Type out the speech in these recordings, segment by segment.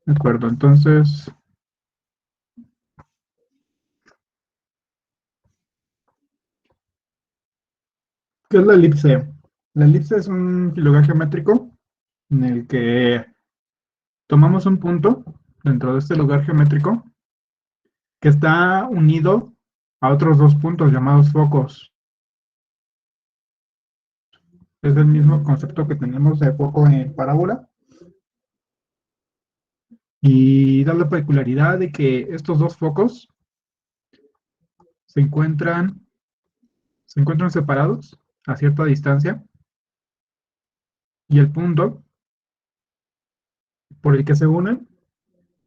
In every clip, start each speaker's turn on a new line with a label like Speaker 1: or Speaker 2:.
Speaker 1: De acuerdo, entonces, ¿qué es la elipse? La elipse es un lugar geométrico en el que tomamos un punto dentro de este lugar geométrico que está unido a otros dos puntos llamados focos. Es el mismo concepto que tenemos de foco en parábola y da la peculiaridad de que estos dos focos se encuentran, se encuentran separados a cierta distancia y el punto por el que se unen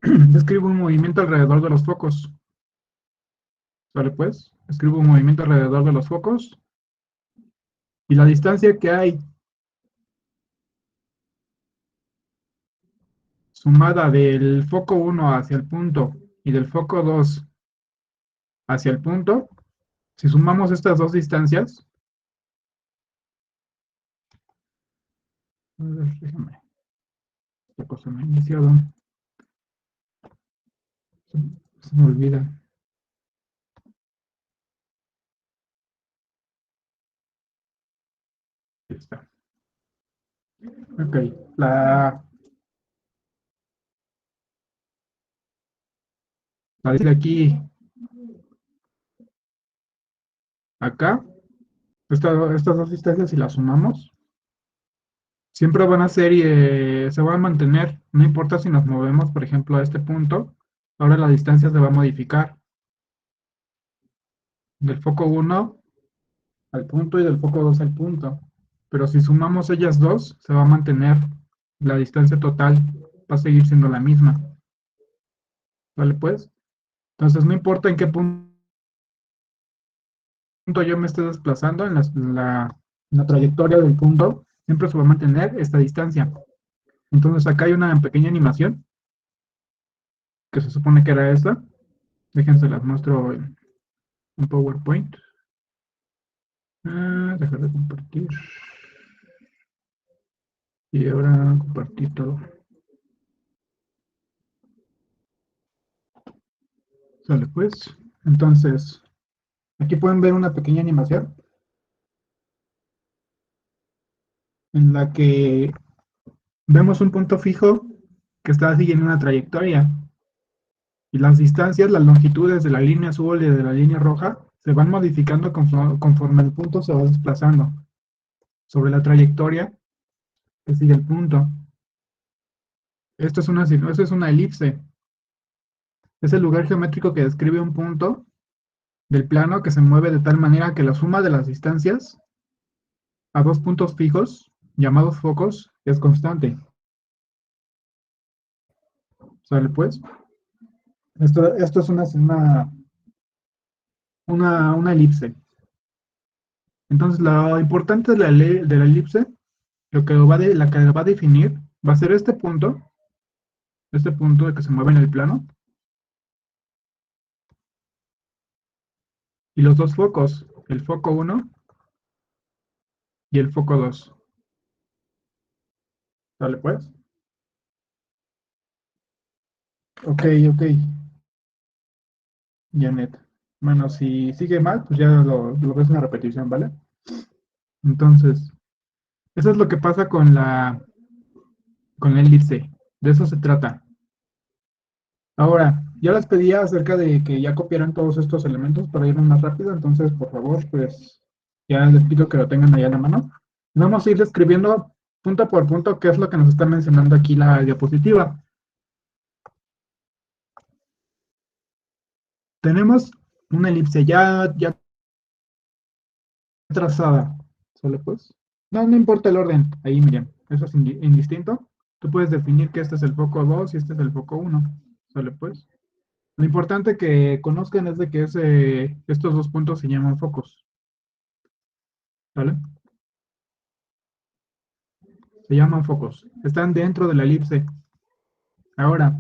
Speaker 1: describe un movimiento alrededor de los focos. ¿Vale? Pues, escribo un movimiento alrededor de los focos y la distancia que hay sumada del foco 1 hacia el punto y del foco 2 hacia el punto, si sumamos estas dos distancias, a ver, déjame, esta cosa me ha iniciado, se me olvida. Ahí está. Ok, la de aquí, acá, estas dos distancias, si las sumamos, siempre van a ser y se van a mantener. No importa si nos movemos, por ejemplo, a este punto, ahora la distancia se va a modificar del foco 1 al punto y del foco 2 al punto. Pero si sumamos ellas dos, se va a mantener la distancia total, va a seguir siendo la misma. ¿Vale? Pues, entonces no importa en qué punto yo me esté desplazando en la trayectoria del punto, siempre se va a mantener esta distancia. Entonces acá hay una pequeña animación que se supone que era esta. Déjense las muestro en PowerPoint. Dejar de compartir. Y ahora compartir todo. Sale pues. Entonces, aquí pueden ver una pequeña animación en la que vemos un punto fijo que está siguiendo una trayectoria. Y las distancias, las longitudes de la línea azul y de la línea roja se van modificando conforme el punto se va desplazando sobre la trayectoria que sigue el punto. Esto es una elipse. Es el lugar geométrico que describe un punto del plano que se mueve de tal manera que la suma de las distancias a dos puntos fijos, llamados focos, es constante. ¿Sale pues? Esto es una elipse. Entonces, lo importante de la elipse, la que va a definir, va a ser este punto de que se mueve en el plano, y los dos focos, el foco 1 y el foco 2. ¿Sale pues? Ok, ok, Janet. Bueno, si sigue mal, pues ya lo ves en la repetición, ¿vale? Entonces, eso es lo que pasa con la elipse. De eso se trata. Ahora, ya les pedía acerca de que ya copiaran todos estos elementos para irnos más rápido, entonces, por favor, pues ya les pido que lo tengan allá en la mano. Vamos a ir describiendo punto por punto qué es lo que nos está mencionando aquí la diapositiva. Tenemos una elipse ya trazada. ¿Sale pues? No, no importa el orden. Ahí, miren, eso es indistinto. Tú puedes definir que este es el foco 2 y este es el foco 1. ¿Sale pues? Lo importante que conozcan es de que estos dos puntos se llaman focos. ¿Vale? Se llaman focos. Están dentro de la elipse. Ahora,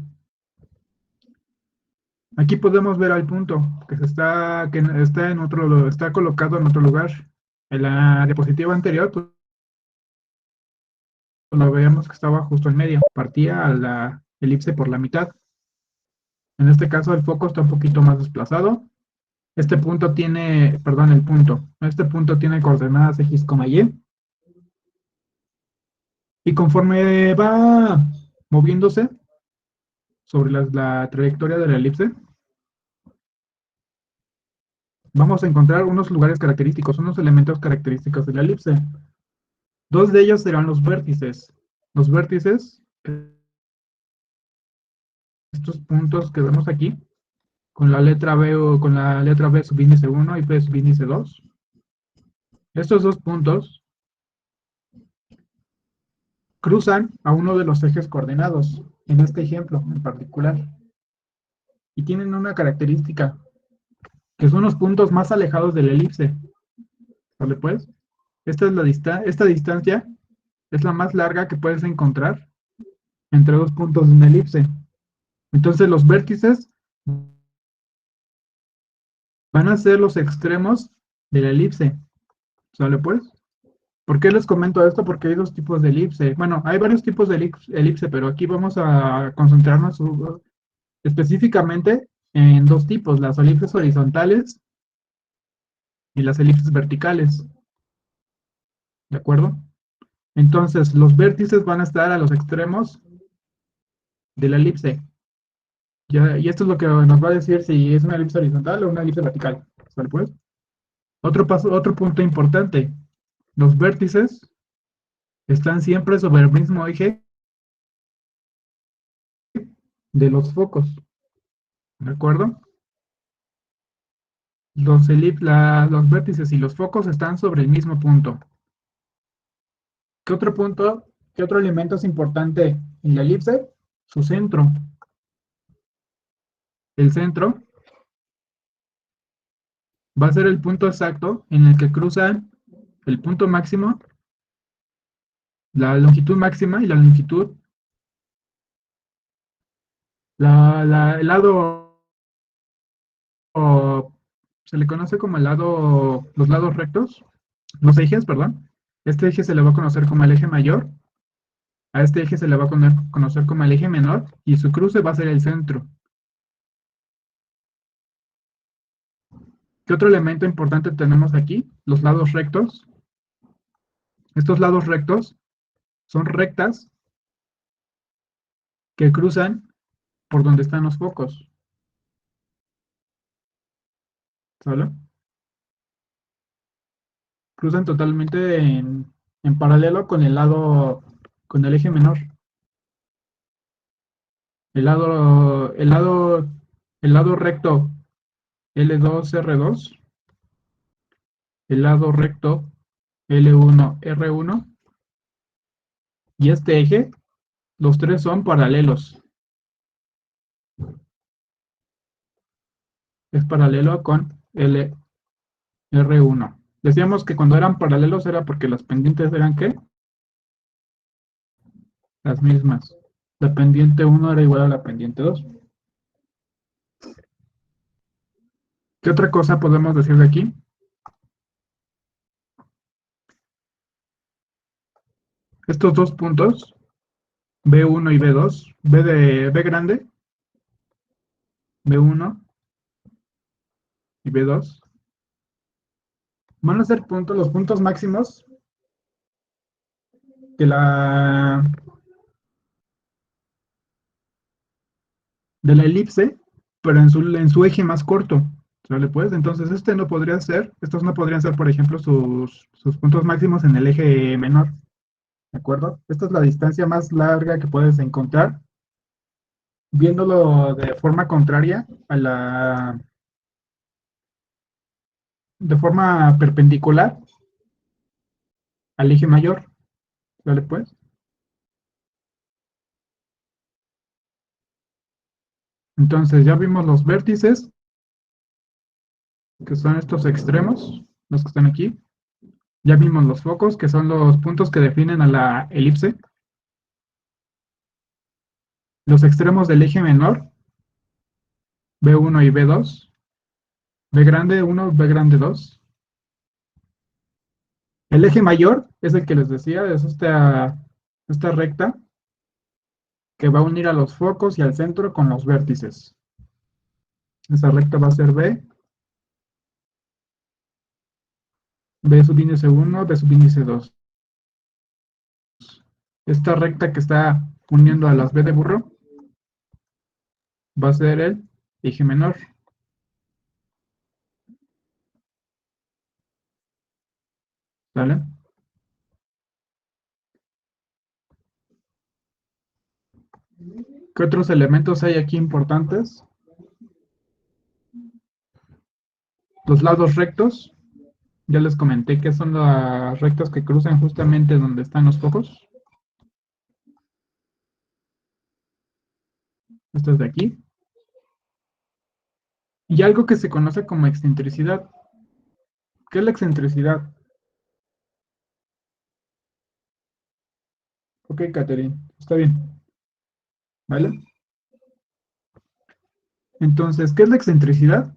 Speaker 1: aquí podemos ver al punto que está está colocado en otro lugar. En la diapositiva anterior, pues, lo veíamos que estaba justo en medio, partía a la elipse por la mitad. En este caso el foco está un poquito más desplazado. Este punto tiene, perdón, el punto. Este punto tiene coordenadas x, y. Y conforme va moviéndose sobre la trayectoria de la elipse, vamos a encontrar unos lugares característicos, unos elementos característicos de la elipse. Dos de ellos serán los vértices. Los vértices, estos puntos que vemos aquí, con la letra B o con la letra B subíndice 1 y B subíndice 2. Estos dos puntos cruzan a uno de los ejes coordenados, en este ejemplo en particular, y tienen una característica, que son los puntos más alejados de la elipse. ¿Vale pues? Esta distancia es la más larga que puedes encontrar entre dos puntos de una elipse. Entonces los vértices van a ser los extremos de la elipse. ¿Sale pues? ¿Por qué les comento esto? Porque hay dos tipos de elipse. Bueno, hay varios tipos de elipse, pero aquí vamos a concentrarnos específicamente en dos tipos, las elipses horizontales y las elipses verticales. ¿De acuerdo? Entonces, los vértices van a estar a los extremos de la elipse. Y esto es lo que nos va a decir si es una elipse horizontal o una elipse vertical. ¿Sale pues? Otro punto importante. Los vértices están siempre sobre el mismo eje de los focos. ¿De acuerdo? Los vértices y los focos están sobre el mismo punto. ¿Qué otro punto, qué otro elemento es importante en la elipse? Su centro. El centro va a ser el punto exacto en el que cruzan el punto máximo, la longitud máxima y la longitud, el lado, se le conoce como los lados rectos, los ejes, perdón. Este eje se le va a conocer como el eje mayor, a este eje se le va a conocer como el eje menor y su cruce va a ser el centro. ¿Qué otro elemento importante tenemos aquí? Los lados rectos. Estos lados rectos son rectas que cruzan por donde están los focos. ¿Sale? Cruzan totalmente en paralelo con con el eje menor. El lado, el lado, el lado recto L2R2, el lado recto L1R1 y este eje, los tres son paralelos. Es paralelo con LR1. Decíamos que cuando eran paralelos era porque las pendientes eran ¿qué? Las mismas. La pendiente 1 era igual a la pendiente 2. ¿Qué otra cosa podemos decir de aquí? Estos dos puntos, B1 y B2, B grande, B1 y B2, van a ser los puntos máximos de la elipse, pero en su eje más corto. ¿Sale pues? Entonces estos no podrían ser, por ejemplo, sus puntos máximos en el eje menor. ¿De acuerdo? Esta es la distancia más larga que puedes encontrar, viéndolo de forma contraria de forma perpendicular al eje mayor. ¿Vale pues? Entonces ya vimos los vértices, que son estos extremos, los que están aquí. Ya vimos los focos, que son los puntos que definen a la elipse. Los extremos del eje menor, B1 y B2. B grande 1, B grande 2. El eje mayor es el que les decía, es esta recta que va a unir a los focos y al centro con los vértices. Esa recta va a ser B subíndice 1, B subíndice 2. Esta recta que está uniendo a las B de burro va a ser el eje menor. ¿Vale? ¿Qué otros elementos hay aquí importantes? Los lados rectos. Ya les comenté que son las rectas que cruzan justamente donde están los focos. Estas de aquí. Y algo que se conoce como excentricidad. ¿Qué es la excentricidad? Ok, Catherine, está bien. ¿Vale? Entonces, ¿qué es la excentricidad?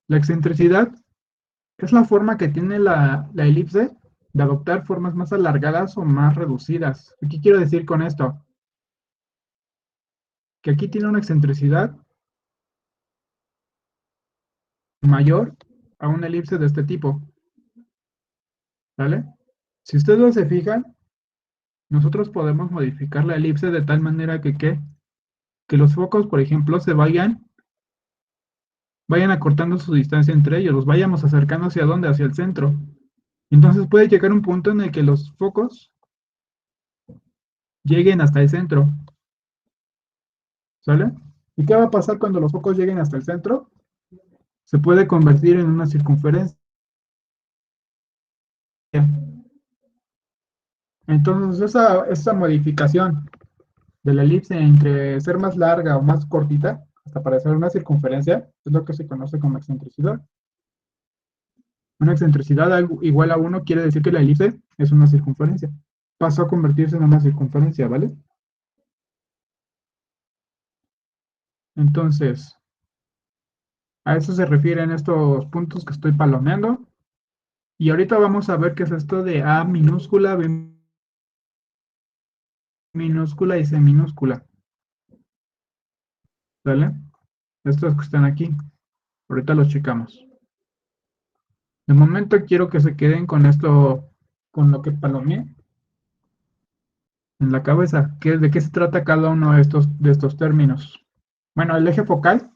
Speaker 1: La excentricidad es la forma que tiene la elipse de adoptar formas más alargadas o más reducidas. ¿Qué quiero decir con esto? Que aquí tiene una excentricidad mayor a una elipse de este tipo. ¿Vale? Si ustedes se fijan, nosotros podemos modificar la elipse de tal manera que los focos, por ejemplo, vayan acortando su distancia entre ellos, los vayamos acercando hacia dónde, hacia el centro. Entonces puede llegar un punto en el que los focos lleguen hasta el centro, ¿sale? ¿Y qué va a pasar cuando los focos lleguen hasta el centro? Se puede convertir en una circunferencia. Entonces esa modificación de la elipse entre ser más larga o más cortita, hasta parecer una circunferencia, es lo que se conoce como excentricidad. Una excentricidad igual a 1 quiere decir que la elipse es una circunferencia. Pasó a convertirse en una circunferencia, ¿vale? Entonces, a eso se refieren estos puntos que estoy palomeando. Y ahorita vamos a ver qué es esto de A minúscula, B minúscula y C minúscula. ¿Vale? Estos que están aquí. Ahorita los checamos. De momento quiero que se queden con esto, con lo que palomeé en la cabeza. ¿De qué se trata cada uno de estos términos? Bueno, el eje focal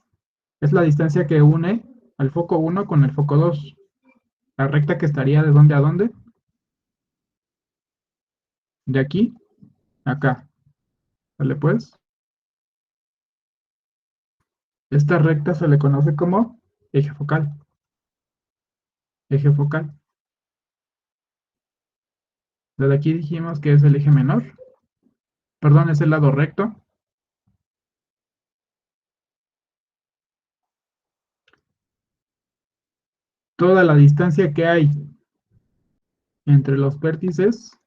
Speaker 1: es la distancia que une al foco 1 con el foco 2. La recta que estaría de dónde a dónde. De aquí a acá. ¿Vale pues? Esta recta se le conoce como eje focal. Eje focal. Desde aquí dijimos que es el eje menor. Perdón, es el lado recto. Toda la distancia que hay entre los vértices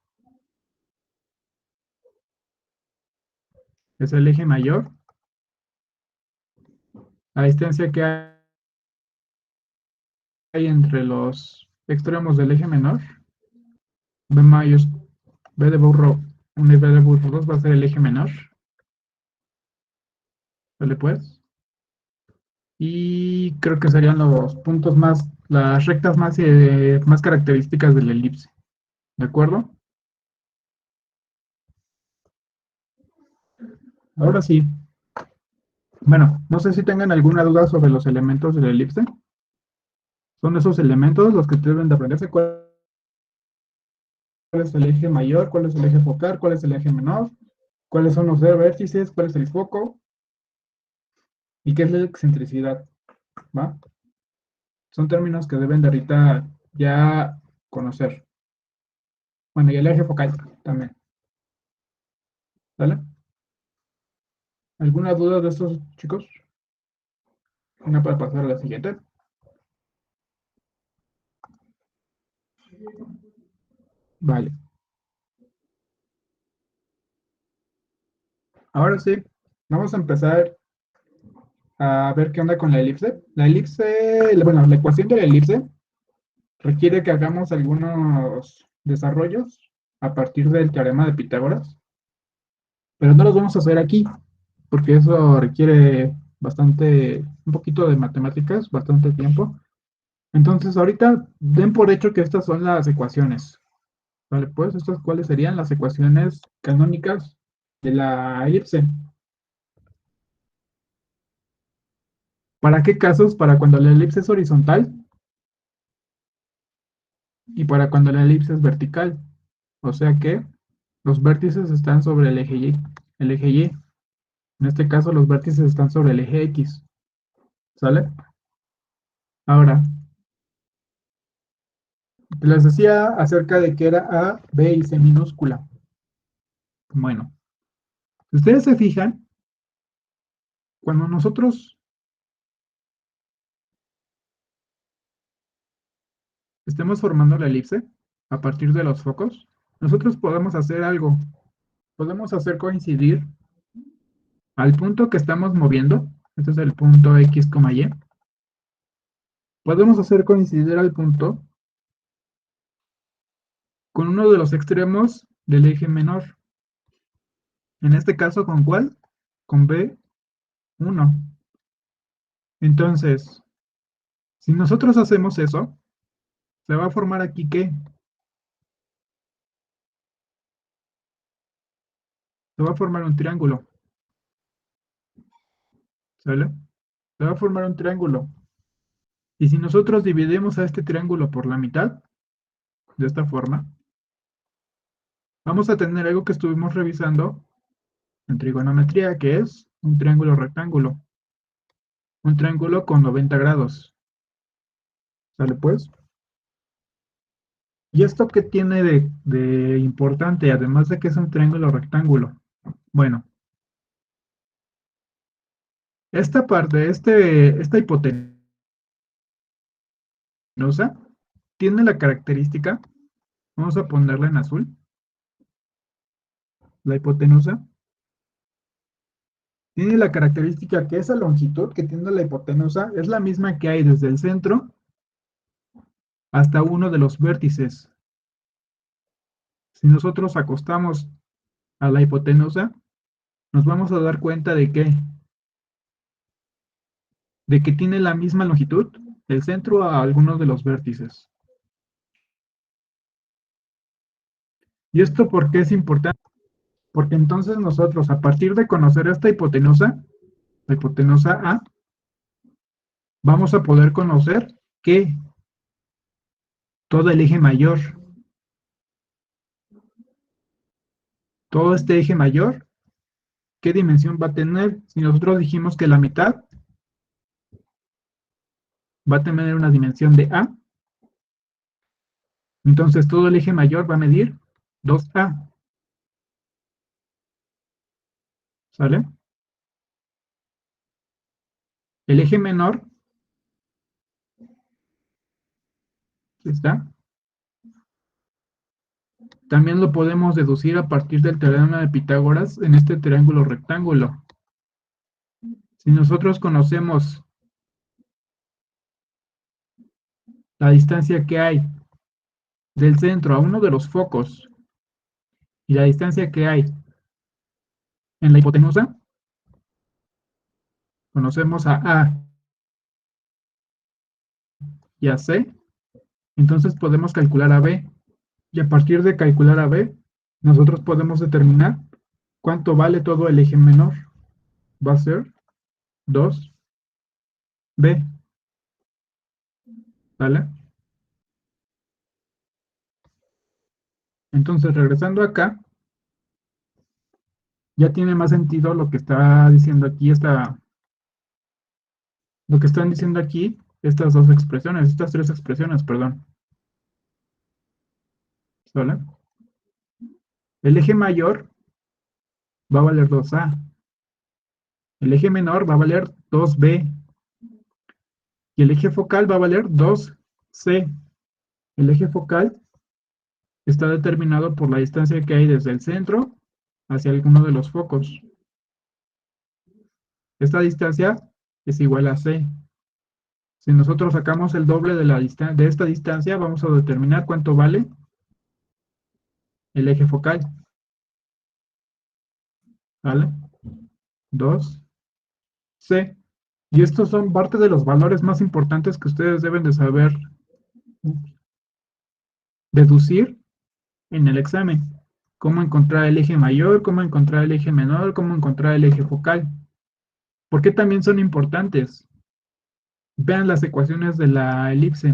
Speaker 1: es el eje mayor. La distancia que hay entre los extremos del eje menor, B mayor, B de burro 1 y B de burro 2 va a ser el eje menor. ¿Vale pues? Y creo que serían los puntos más, las rectas más características de la elipse. ¿De acuerdo? Ahora sí. Bueno, no sé si tengan alguna duda sobre los elementos de la elipse. Son esos elementos los que deben de aprenderse. ¿Cuál es el eje mayor? ¿Cuál es el eje focal? ¿Cuál es el eje menor? ¿Cuáles son los vértices? ¿Cuál es el foco? ¿Y qué es la excentricidad? ¿Va? Son términos que deben de ahorita ya conocer. Bueno, y el eje focal también. ¿Vale? ¿Alguna duda de estos chicos? Una para pasar a la siguiente. Vale. Ahora sí, vamos a empezar a ver qué onda con la elipse. La elipse, bueno, la ecuación de la elipse requiere que hagamos algunos desarrollos a partir del teorema de Pitágoras. pero no los vamos a hacer aquí, porque eso requiere un poquito de matemáticas, bastante tiempo. Entonces, ahorita den por hecho que estas son las ecuaciones. Vale, pues, ¿estas cuáles serían las ecuaciones canónicas de la elipse? ¿Para qué casos? Para cuando la elipse es horizontal y para cuando la elipse es vertical. O sea que los vértices están sobre el eje Y. El eje Y. En este caso, los vértices están sobre el eje X. ¿Sale? Ahora, les decía acerca de que era A, B y C minúscula. Bueno, si ustedes se fijan, cuando nosotros estemos formando la elipse a partir de los focos, nosotros podemos hacer algo. Podemos hacer coincidir al punto que estamos moviendo. Este es el punto X, Y. Podemos hacer coincidir al punto con uno de los extremos del eje menor. En este caso, ¿con cuál? Con B1. Entonces, si nosotros hacemos eso, se va a formar aquí ¿qué? Se va a formar un triángulo. ¿Sale? Se va a formar un triángulo. Y si nosotros dividimos a este triángulo por la mitad, de esta forma, vamos a tener algo que estuvimos revisando en trigonometría, que es un triángulo rectángulo. Un triángulo con 90 grados. ¿Sale pues? ¿Y esto qué tiene de importante, además de que es un triángulo rectángulo? Bueno, esta parte, esta hipotenusa, tiene la característica, vamos a ponerla en azul, la hipotenusa, tiene la característica que esa longitud que tiene la hipotenusa es la misma que hay desde el centro hasta uno de los vértices. Si nosotros acostamos a la hipotenusa, nos vamos a dar cuenta de que tiene la misma longitud del centro a algunos de los vértices. ¿Y esto por qué es importante? Porque entonces nosotros, a partir de conocer esta hipotenusa, la hipotenusa A, vamos a poder conocer que todo el eje mayor, todo este eje mayor, ¿qué dimensión va a tener? Si nosotros dijimos que la mitad va a tener una dimensión de A, entonces todo el eje mayor va a medir 2A, ¿sale? El eje menor, ¿está? También lo podemos deducir a partir del teorema de Pitágoras en este triángulo rectángulo. Si nosotros conocemos la distancia que hay del centro a uno de los focos y la distancia que hay en la hipotenusa, conocemos a y a C, entonces podemos calcular a B. Y a partir de calcular a B, nosotros podemos determinar cuánto vale todo el eje menor. Va a ser 2B. ¿Vale? Entonces, regresando acá, ya tiene más sentido lo que está diciendo aquí, lo que están diciendo aquí, estas dos expresiones, estas tres expresiones, perdón. ¿Vale? El eje mayor va a valer 2A. El eje menor va a valer 2B. Y el eje focal va a valer 2C. El eje focal está determinado por la distancia que hay desde el centro hacia alguno de los focos. Esta distancia es igual a C. Si nosotros sacamos el doble de esta distancia, vamos a determinar cuánto vale el eje focal. ¿vale? 2c. Y estos son parte de los valores más importantes que ustedes deben de saber deducir en el examen. Cómo encontrar el eje mayor, cómo encontrar el eje menor, cómo encontrar el eje focal. ¿Por qué también son importantes? Vean las ecuaciones de la elipse.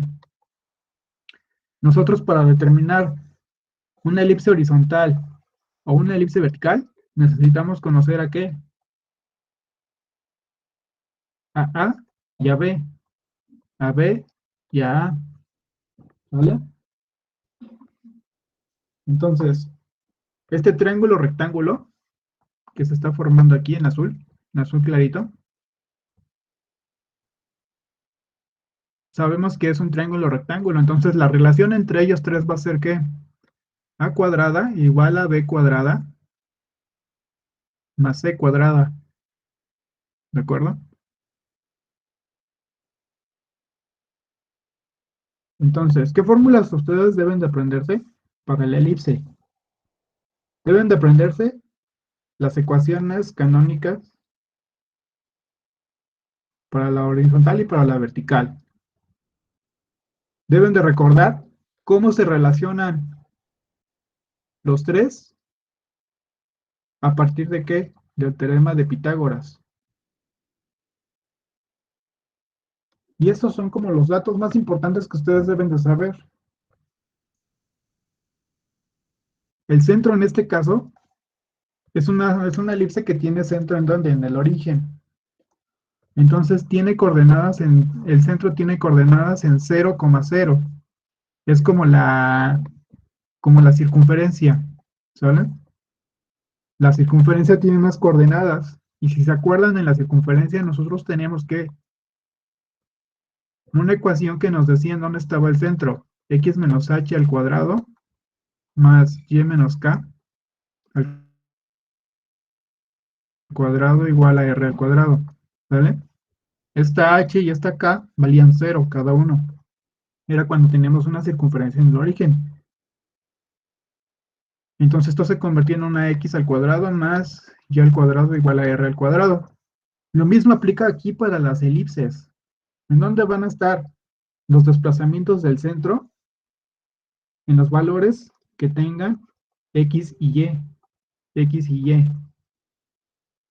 Speaker 1: Nosotros para determinar una elipse horizontal o una elipse vertical, necesitamos conocer a qué. A A y a B y a A, ¿vale? Entonces, este triángulo rectángulo que se está formando aquí en azul clarito, sabemos que es un triángulo rectángulo, entonces la relación entre ellos tres va a ser que A cuadrada igual a B cuadrada más C cuadrada, ¿de acuerdo? Entonces, ¿qué fórmulas ustedes deben de aprenderse para la elipse? Deben de aprenderse las ecuaciones canónicas para la horizontal y para la vertical. Deben de recordar cómo se relacionan los tres a partir de qué, del teorema de Pitágoras. Y estos son como los datos más importantes que ustedes deben de saber. El centro en este caso es una elipse que tiene centro en donde, en el origen. Entonces tiene coordenadas el centro tiene coordenadas en 0,0. Es como la circunferencia, ¿sale? La circunferencia tiene unas coordenadas. Y si se acuerdan, en la circunferencia nosotros teníamos que una ecuación que nos decía en dónde estaba el centro. X menos h al cuadrado más y menos k al cuadrado igual a r al cuadrado, ¿vale? Esta h y esta k valían 0 cada uno. Era cuando teníamos una circunferencia en el origen. Entonces esto se convertía en una x al cuadrado más y al cuadrado igual a r al cuadrado. Lo mismo aplica aquí para las elipses. ¿En dónde van a estar los desplazamientos del centro? En los valores que tengan x y y. X y y.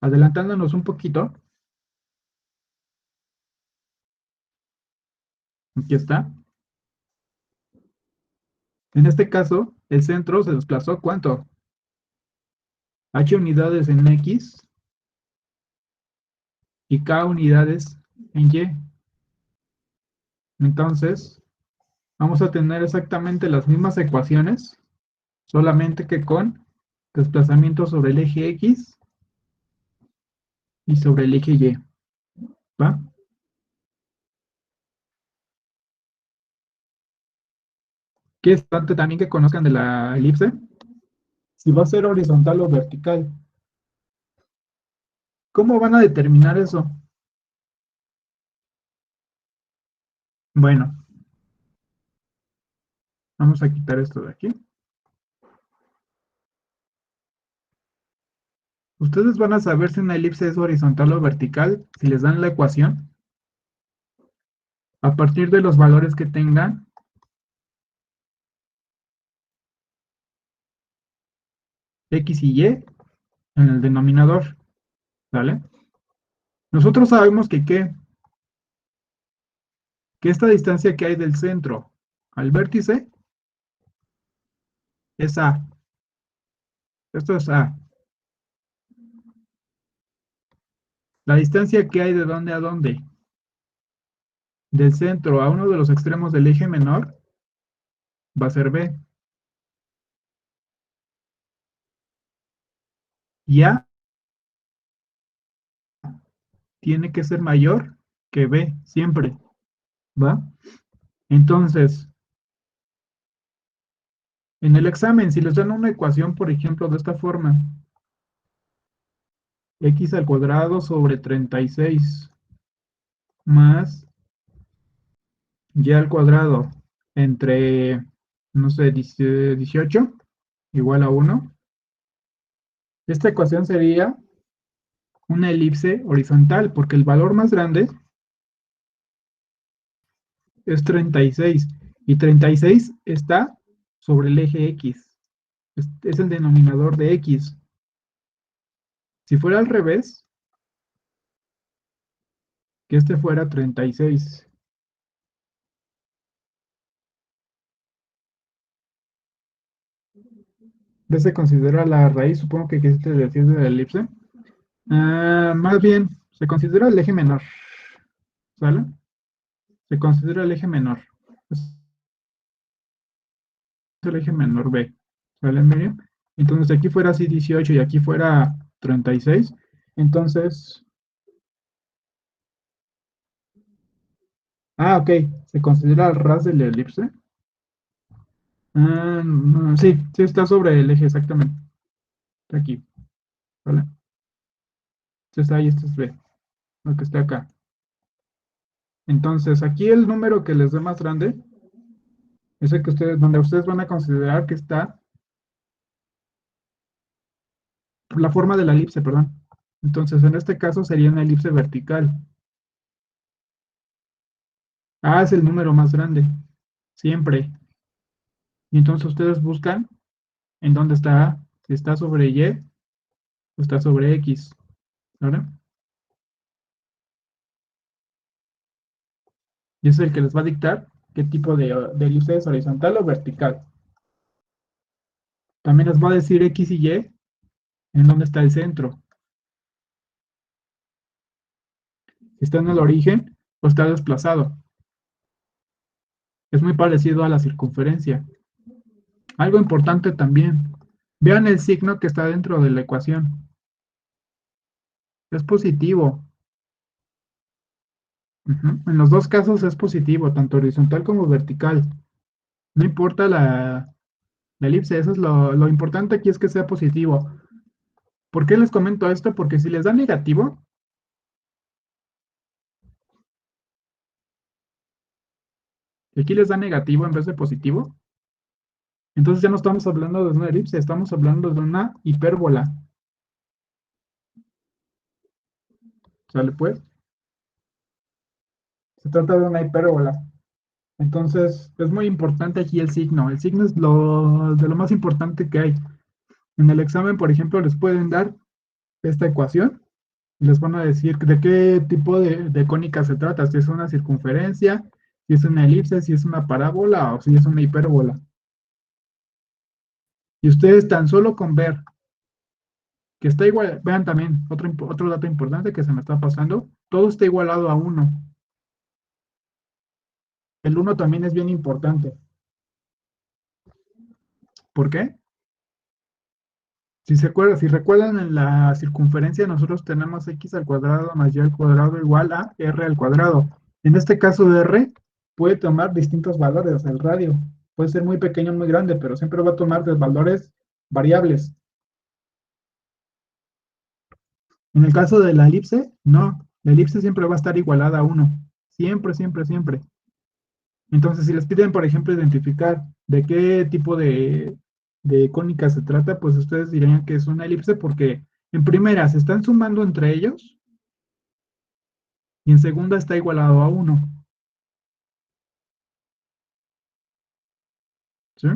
Speaker 1: Adelantándonos un poquito, aquí está. En este caso, el centro se desplazó ¿cuánto? H unidades en X y K unidades en Y. Entonces, vamos a tener exactamente las mismas ecuaciones, solamente que con desplazamiento sobre el eje X y sobre el eje Y. ¿Va? ¿Qué es importante también que conozcan de la elipse? Si va a ser horizontal o vertical. ¿Cómo van a determinar eso? Bueno, vamos a quitar esto de aquí. Ustedes van a saber si una elipse es horizontal o vertical si les dan la ecuación a partir de los valores que tengan X y Y en el denominador, ¿vale? Nosotros sabemos que esta distancia que hay del centro al vértice es A. Esto es A. La distancia que hay de dónde a dónde, del centro a uno de los extremos del eje menor, va a ser B. Y A tiene que ser mayor que B, siempre, ¿va? Entonces, en el examen, si les dan una ecuación, por ejemplo, de esta forma, x al cuadrado sobre 36 más y al cuadrado entre, no sé, 18 igual a 1. Esta ecuación sería una elipse horizontal, porque el valor más grande es 36, y 36 está sobre el eje X, es el denominador de X. Si fuera al revés, que este fuera 36, ¿ves? Se considera la raíz, supongo que quisiste decir de la elipse. Más bien, se considera el eje menor, ¿sale? Se considera el eje menor. Es el eje menor B, ¿sale, Miriam? Entonces, si aquí fuera así 18 y aquí fuera 36, entonces... Ok, se considera el ras de la elipse. No, sí, sí está sobre el eje, exactamente. Está aquí, ¿vale? Este está ahí, este es B, lo que está acá. Entonces, aquí el número que les dé más grande es el que ustedes, donde ustedes van a considerar que está la forma de la elipse, perdón. Entonces, en este caso sería una elipse vertical. A es el número más grande, siempre. Y entonces ustedes buscan en dónde está A, si está sobre Y o está sobre X, ¿vale? Y ese es el que les va a dictar qué tipo de elipse es, horizontal o vertical. También les va a decir X y Y en dónde está el centro. Si está en el origen o está desplazado. Es muy parecido a la circunferencia. Algo importante también. Vean el signo que está dentro de la ecuación. Es positivo. Ujú. En los dos casos es positivo, tanto horizontal como vertical. No importa la elipse, eso es lo importante aquí es que sea positivo. ¿Por qué les comento esto? Porque si les da negativo, y aquí les da negativo en vez de positivo, entonces ya no estamos hablando de una elipse, estamos hablando de una hipérbola. ¿Sale pues? Se trata de una hipérbola. Entonces, es muy importante aquí el signo. El signo es de lo más importante que hay. En el examen, por ejemplo, les pueden dar esta ecuación y les van a decir de qué tipo de cónica se trata, si es una circunferencia, si es una elipse, si es una parábola o si es una hipérbola. Y ustedes tan solo con ver que está igual, vean también otro dato importante que se me está pasando, todo está igualado a uno. El uno también es bien importante. ¿Por qué? Si recuerdan en la circunferencia, nosotros tenemos x al cuadrado más y al cuadrado igual a r al cuadrado. En este caso de r puede tomar distintos valores, el radio. Puede ser muy pequeño o muy grande, pero siempre va a tomar de valores variables. En el caso de la elipse, no. La elipse siempre va a estar igualada a 1. Siempre, siempre, siempre. Entonces, si les piden, por ejemplo, identificar de qué tipo de cónica se trata, pues ustedes dirían que es una elipse porque en primera se están sumando entre ellos y en segunda está igualado a 1. ¿Sí?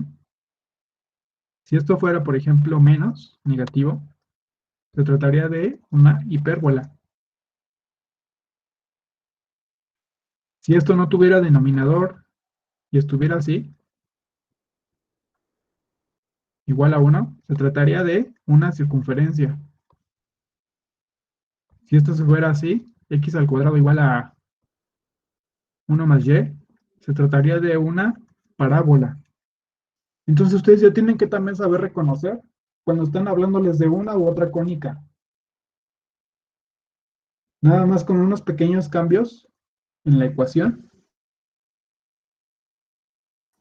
Speaker 1: Si esto fuera, por ejemplo, menos, negativo, se trataría de una hipérbola. Si esto no tuviera denominador y estuviera así, igual a 1, se trataría de una circunferencia. Si esto se fuera así, x al cuadrado igual a 1 más y, se trataría de una parábola. Entonces ustedes ya tienen que también saber reconocer cuando están hablándoles de una u otra cónica. Nada más con unos pequeños cambios en la ecuación,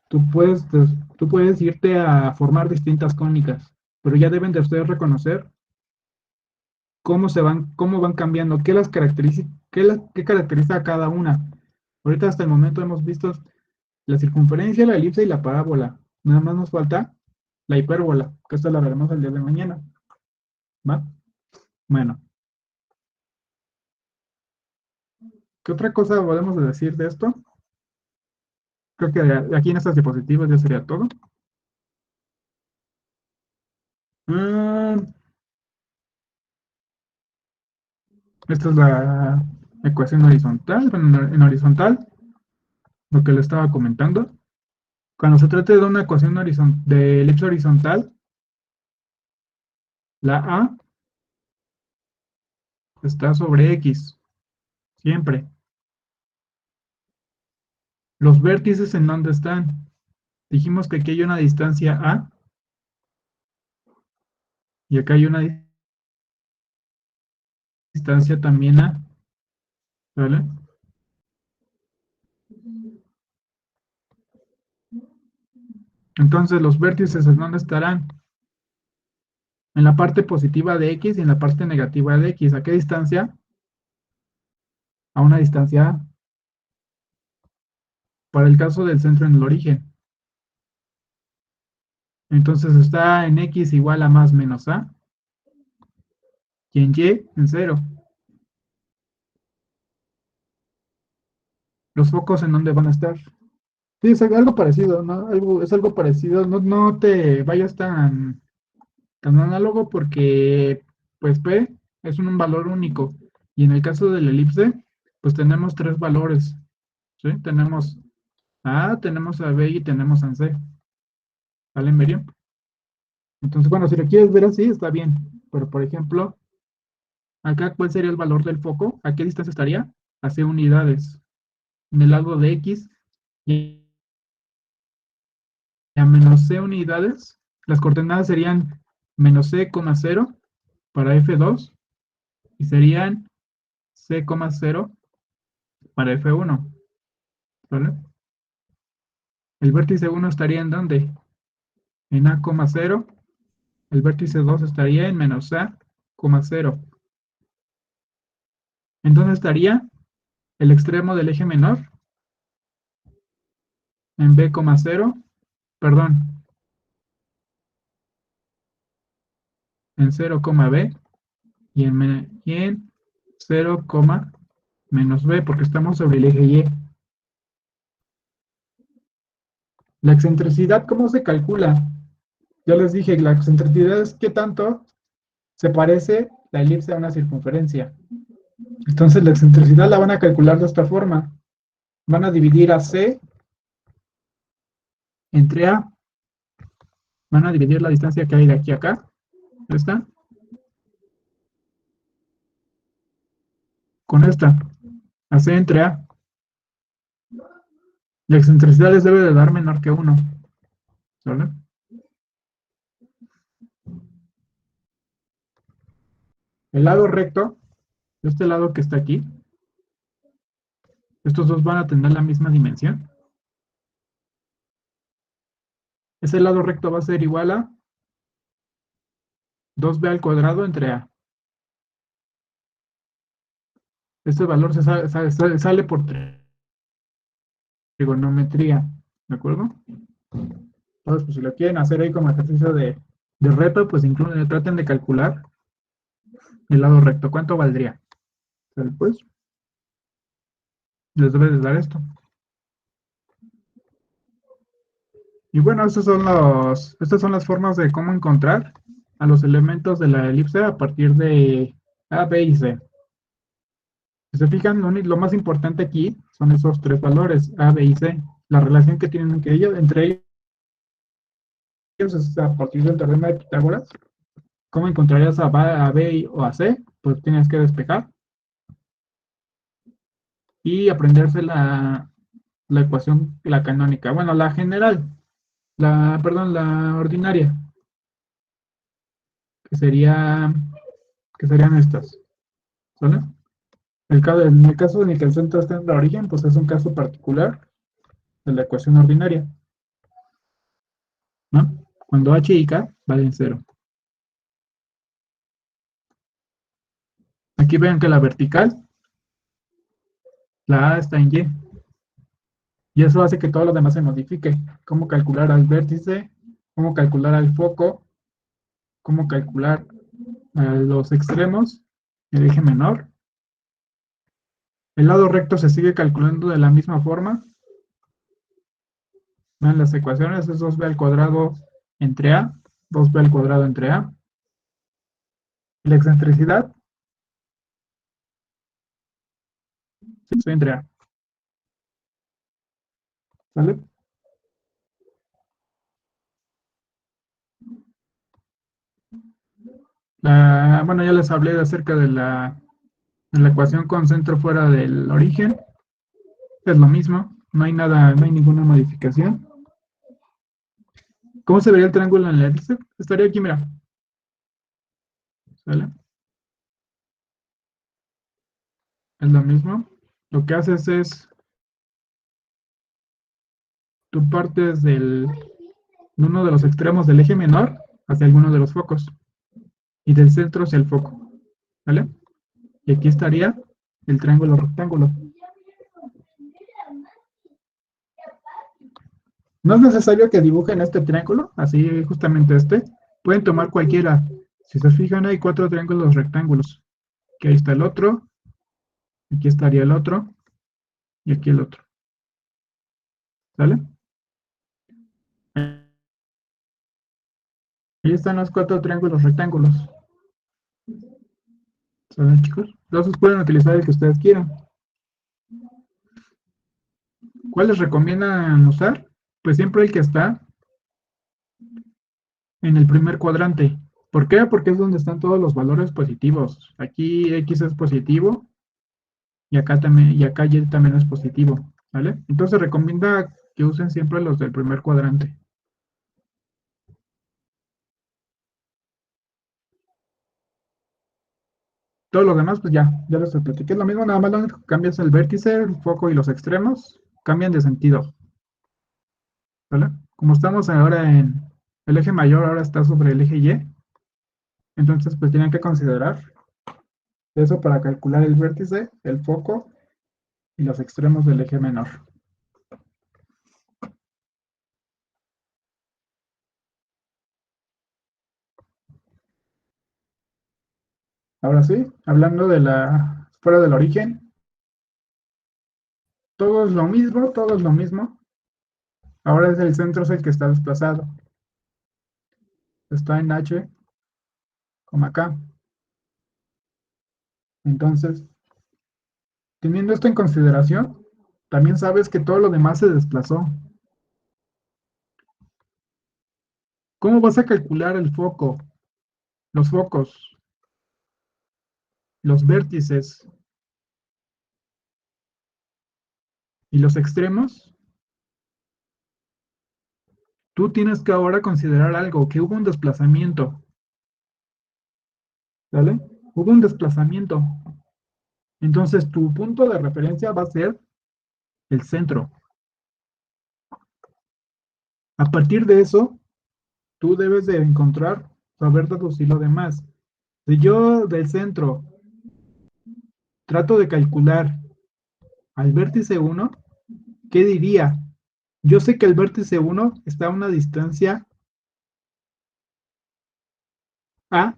Speaker 1: tú puedes irte a formar distintas cónicas, pero ya deben de ustedes reconocer cómo van cambiando, qué caracteriza a cada una. Ahorita hasta el momento hemos visto la circunferencia, la elipse y la parábola. Nada más nos falta la hipérbola, que esta la veremos el día de mañana. ¿Va? Bueno, ¿Qué otra cosa podemos decir de esto? Creo que aquí en estas diapositivas ya sería todo. Ah, esta es la ecuación horizontal. Bueno, en horizontal, lo que le estaba comentando. Cuando se trate de una ecuación de elipse horizontal, la A está sobre X, siempre. Los vértices, ¿en dónde están? Dijimos que aquí hay una distancia A y acá hay una distancia también A, ¿vale? Entonces, los vértices, ¿en dónde estarán? En la parte positiva de X y en la parte negativa de X. ¿A qué distancia? A una distancia A. Para el caso del centro en el origen. Entonces está en X igual a más menos A y en Y en cero. ¿Los focos en dónde van a estar? Sí, es algo parecido, ¿no? Es algo parecido. No, no te vayas tan análogo porque, pues, P es un valor único. Y en el caso de la elipse, pues tenemos tres valores, ¿sí? Tenemos a A, tenemos a B y tenemos a C. ¿Vale, Miriam? Entonces, bueno, si lo quieres ver así, está bien. Pero, por ejemplo, acá, ¿cuál sería el valor del foco? ¿A qué distancia estaría? A C unidades. En el lado de X y a menos C unidades, las coordenadas serían menos C, cero para F2 y serían C, cero para F1. ¿Vale? El vértice 1 estaría en dónde? En A, cero. El vértice 2 estaría en menos A, cero. ¿En dónde estaría el extremo del eje menor? En B, cero. Perdón, en 0, B y en 0, menos B, porque estamos sobre el eje Y. La excentricidad, ¿cómo se calcula? Yo les dije, la excentricidad es qué tanto se parece la elipse a una circunferencia. Entonces la excentricidad la van a calcular de esta forma. Van a dividir a C entre A. Van a dividir la distancia que hay de aquí a acá. ¿Esta? Con esta. A C entre A. La excentricidad les debe de dar menor que 1. ¿Vale? El lado recto, este lado que está aquí, estos dos van a tener la misma dimensión. Ese lado recto va a ser igual a 2b al cuadrado entre A. Este valor sale por trigonometría, ¿de acuerdo? Entonces, pues si lo quieren hacer ahí como ejercicio de reto, pues incluso traten de calcular el lado recto. ¿Cuánto valdría? Pues les debe de dar esto. Y bueno, estas son las formas de cómo encontrar a los elementos de la elipse a partir de A, B y C. Si se fijan, lo más importante aquí son esos tres valores, A, B y C. La relación que tienen entre ellos es a partir del teorema de Pitágoras. ¿Cómo encontrarías a B o a C? Pues tienes que despejar y aprenderse la ecuación, la canónica. Bueno, la general, perdón, la ordinaria, que sería, que serían estas. ¿Vale? En el caso en el que el centro está en la origen, pues es un caso particular de la ecuación ordinaria, ¿no? Cuando h y k valen cero. Aquí vean que la vertical, la A está en Y, y eso hace que todo lo demás se modifique. Cómo calcular al vértice, cómo calcular al foco, cómo calcular a los extremos, el eje menor, El lado recto se sigue calculando de la misma forma. Vean las ecuaciones, es 2b al cuadrado entre a, 2b al cuadrado entre a. La excentricidad, sí, soy entre a. ¿Vale? Bueno, ya les hablé acerca de la ecuación con centro fuera del origen. Es lo mismo, no hay nada, no hay ninguna modificación. ¿Cómo se vería el triángulo en la elipse? Estaría aquí, mira. ¿Vale? Es lo mismo. Lo que haces es, tú partes de uno de los extremos del eje menor hacia alguno de los focos y del centro hacia el foco. ¿Vale? Y aquí estaría el triángulo rectángulo. No es necesario que dibujen este triángulo, así justamente este. Pueden tomar cualquiera. Si se fijan, hay 4 triángulos rectángulos. Aquí ahí está el otro, aquí estaría el otro y aquí el otro. ¿Sale? Ahí están los 4 triángulos rectángulos. ¿Sale, chicos? Entonces pueden utilizar el que ustedes quieran. ¿Cuál les recomiendan usar? Pues siempre el que está en el primer cuadrante. ¿Por qué? Porque es donde están todos los valores positivos. Aquí X es positivo y acá también, y acá Y también es positivo. ¿Vale? Entonces recomienda que usen siempre los del primer cuadrante. Todo lo demás, pues ya les platiqué. Lo mismo, nada más lo único que cambia es el vértice, el foco y los extremos. Cambian de sentido. ¿Vale? Como estamos ahora en el eje mayor, ahora está sobre el eje Y. Entonces, pues tienen que considerar eso para calcular el vértice, el foco y los extremos del eje menor. Ahora sí, hablando de la fuera del origen, todo es lo mismo, todo es lo mismo. Ahora es el centro es el que está desplazado. Está en H, como acá. Entonces, teniendo esto en consideración, también sabes que todo lo demás se desplazó. ¿Cómo vas a calcular el foco, los focos, los vértices y los extremos? Tú tienes que ahora considerar algo, que hubo un desplazamiento, ¿vale? Hubo un desplazamiento. Entonces, tu punto de referencia va a ser el centro. A partir de eso, tú debes de encontrar, saber deducir lo demás. Si yo del centro trato de calcular al vértice 1, ¿qué diría? Yo sé que el vértice 1 está a una distancia A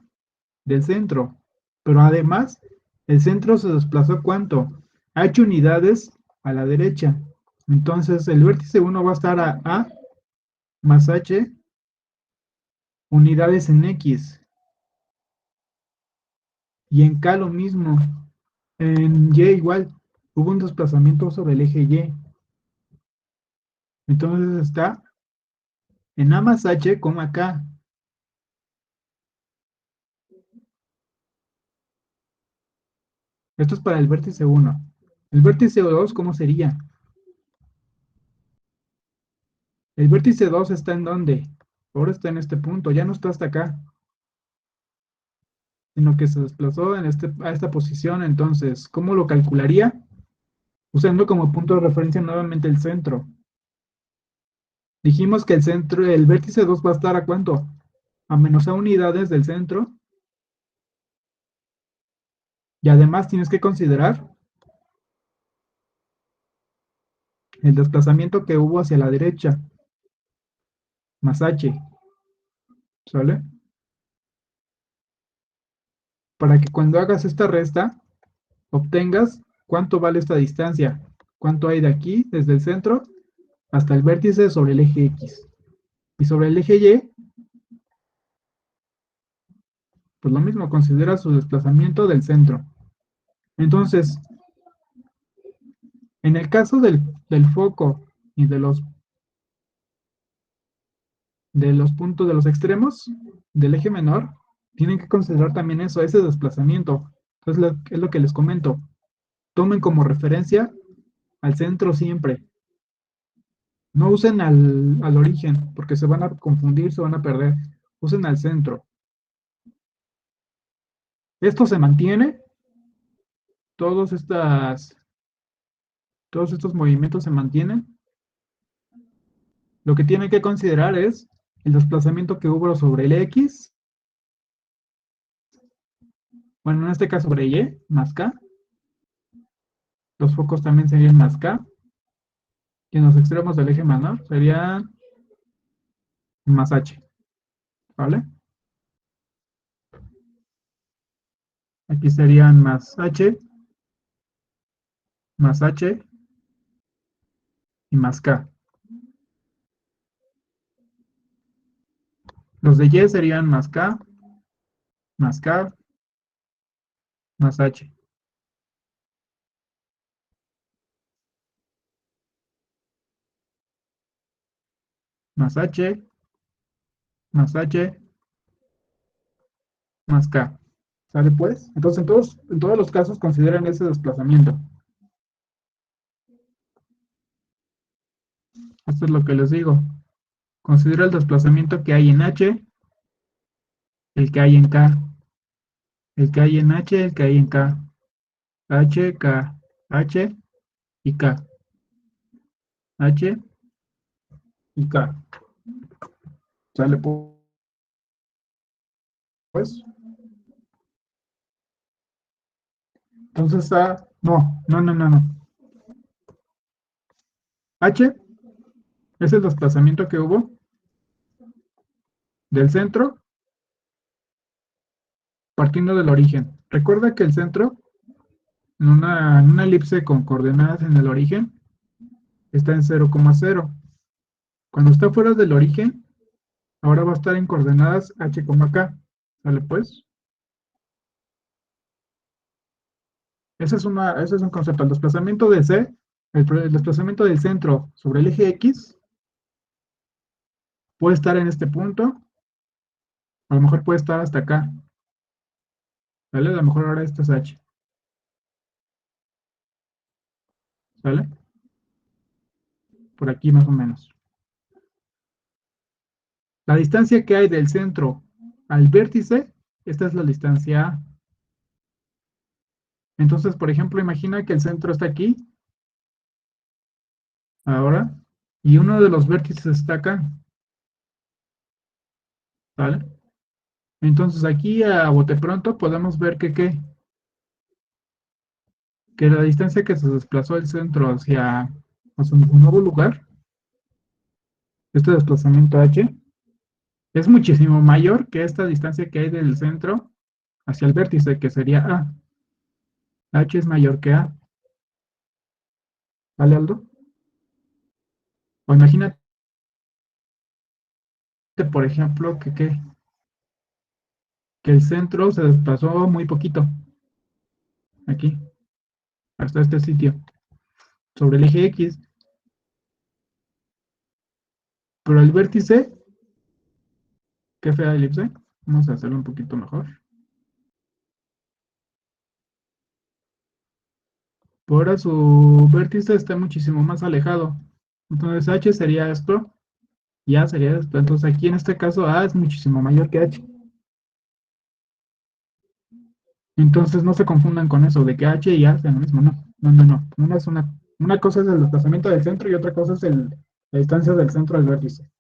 Speaker 1: del centro, pero además el centro se desplazó ¿cuánto? 8 unidades a la derecha. Entonces el vértice 1 va a estar a más H unidades en X. Y en K lo mismo. En Y igual. Hubo un desplazamiento sobre el eje Y. Entonces está en A más H, K. Esto es para el vértice 1. El vértice 2, ¿cómo sería? El vértice 2 está en dónde? Ahora está en este punto, ya no está hasta acá, sino que se desplazó en a esta posición. Entonces, ¿cómo lo calcularía? Usando como punto de referencia nuevamente el centro. Dijimos que el centro, el vértice 2 va a estar ¿a cuánto? A menos A unidades del centro. Y además tienes que considerar el desplazamiento que hubo hacia la derecha, más H, ¿sale? Para que cuando hagas esta resta, obtengas ¿cuánto vale esta distancia? ¿Cuánto hay de aquí, desde el centro, hasta el vértice sobre el eje X? Y sobre el eje Y, pues lo mismo, considera su desplazamiento del centro. Entonces, en el caso del foco y de los puntos de los extremos del eje menor, tienen que considerar también eso, ese desplazamiento. Entonces, es lo que les comento. Tomen como referencia al centro siempre. No usen al origen, porque se van a confundir, se van a perder. Usen al centro. Esto se mantiene, todos todos estos movimientos se mantienen. Lo que tienen que considerar es el desplazamiento que hubo sobre el X, bueno, en este caso sobre Y, más K. Los focos también serían más K. Y en los extremos del eje menor serían más H, ¿vale? Aquí serían más H y más K. Los de Y serían más K, más H. Más H, más H, más K. ¿Sale pues? Entonces, en todos los casos consideren ese desplazamiento. Esto es lo que les digo. Considera el desplazamiento que hay en H, el que hay en K, el que hay en H, el que hay en K. H, K, H y K. H y K. ¿Sale pues? Entonces está. No, no, no, no, no. H es el desplazamiento que hubo del centro partiendo del origen. Recuerda que el centro, en una elipse con coordenadas en el origen, está en 0,0. Cuando está fuera del origen, ahora va a estar en coordenadas h, k. ¿Sale pues? Ese es un concepto. El desplazamiento de C, el desplazamiento del centro sobre el eje X, puede estar en este punto, a lo mejor puede estar hasta acá. ¿Sale? A lo mejor ahora esto es H. ¿Sale? Por aquí más o menos. La distancia que hay del centro al vértice, esta es la distancia A. Entonces, por ejemplo, imagina que el centro está aquí, ahora, y uno de los vértices está acá. ¿Vale? Entonces aquí a bote pronto podemos ver que la distancia que se desplazó el centro hacia un nuevo lugar, este desplazamiento h, es muchísimo mayor que esta distancia que hay del centro hacia el vértice, que sería A. H es mayor que A. ¿Vale, Aldo? O imagínate, por ejemplo, que el centro se desplazó muy poquito, aquí, hasta este sitio, sobre el eje X, pero el vértice, qué fea elipse, vamos a hacerlo un poquito mejor. Por ahora su vértice está muchísimo más alejado. Entonces H sería esto y A sería esto. Entonces aquí en este caso A es muchísimo mayor que H. Entonces no se confundan con eso de que H y A sean lo mismo. No, no, no, no. Una cosa es el desplazamiento del centro y otra cosa es la distancia del centro al vértice.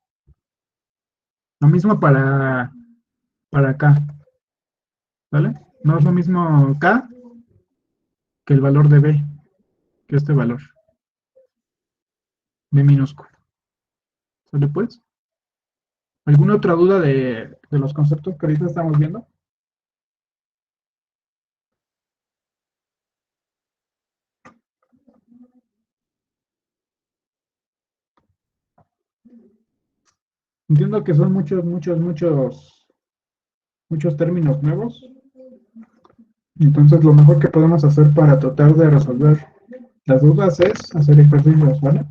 Speaker 1: Lo mismo para acá. ¿Vale? No es lo mismo K que el valor de B, que este valor. B minúsculo. ¿Sale pues? ¿Alguna otra duda de los conceptos que ahorita estamos viendo? 。 . 。 。 。 . 。 . 。 . 。 . 。 . 。 . 。 . 。 . 。 . 。 . 。 . 。 . 。 . 。 . 。 . 。 . 。 . 。 . 。 . 。 . 。 . 。 . 。 . 。 . 。 . 。 . 。 . Entiendo que son muchos términos nuevos. Entonces, lo mejor que podemos hacer para tratar de resolver las dudas es hacer ejercicios, ¿vale?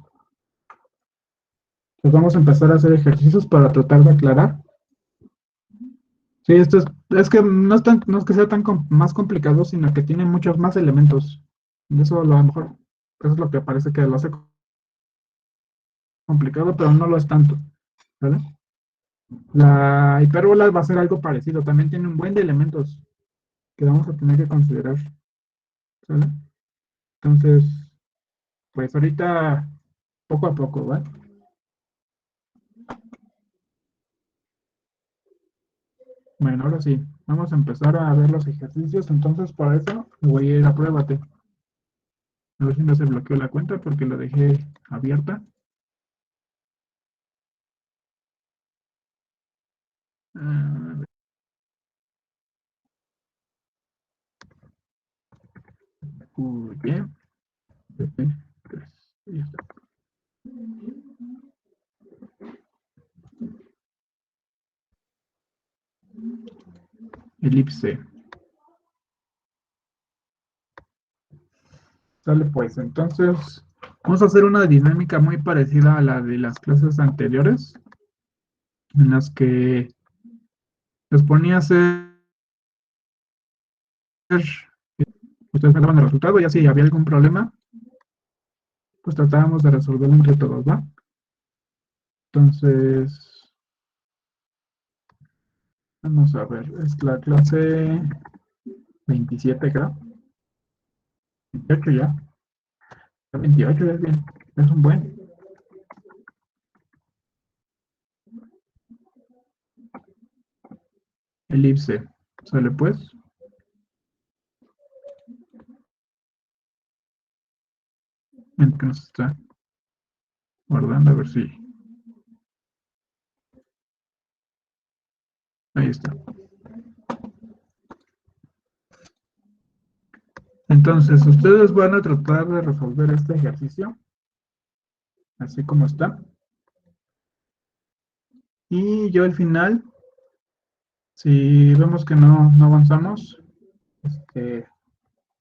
Speaker 1: Pues vamos a empezar a hacer ejercicios para tratar de aclarar. Sí, es que no es que sea más complicado, sino que tiene muchos más elementos. Y eso a lo mejor, eso es lo que parece que lo hace complicado, pero no lo es tanto, ¿vale? La hipérbola va a ser algo parecido, también tiene un buen de elementos que vamos a tener que considerar, ¿vale? Entonces, pues ahorita, poco a poco, ¿vale? Bueno, ahora sí, vamos a empezar a ver los ejercicios, entonces para eso me voy a ir a pruébate. A ver si no se bloqueó la cuenta porque la dejé abierta. Ah, muy bien. Ahí está. Elipse. Sale pues, entonces vamos a hacer una dinámica muy parecida a la de las clases anteriores, en las que les ponía a hacer, ustedes me daban el resultado, y si había algún problema, pues tratábamos de resolverlo entre todos, ¿va? Entonces, vamos a ver, es la clase 27, creo. 28 ya. 28 es bien, es un buen. Elipse. Sale pues. Mientras que nos está guardando, a ver si. Ahí está. Entonces, ustedes van a tratar de resolver este ejercicio, así como está. Y yo al final, si vemos que no avanzamos, este,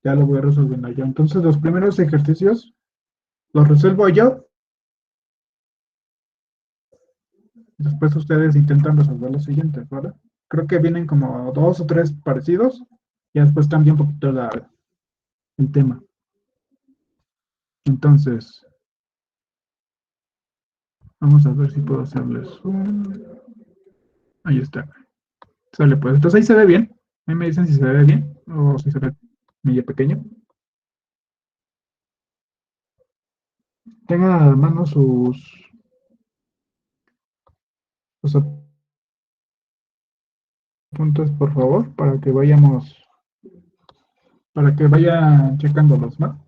Speaker 1: ya lo voy resolviendo yo. Entonces, los primeros ejercicios los resuelvo yo. Después ustedes intentan resolver los siguientes, ¿vale? Creo que vienen como dos o tres parecidos. Y después cambia un poquito el tema. Entonces, vamos a ver si puedo hacerles un... Ahí está. Sale pues. Entonces ahí se ve bien. Ahí me dicen si se ve bien o si se ve medio pequeño. Tengan a mano sus apuntes, por favor, para que vayan checándolos, ¿no?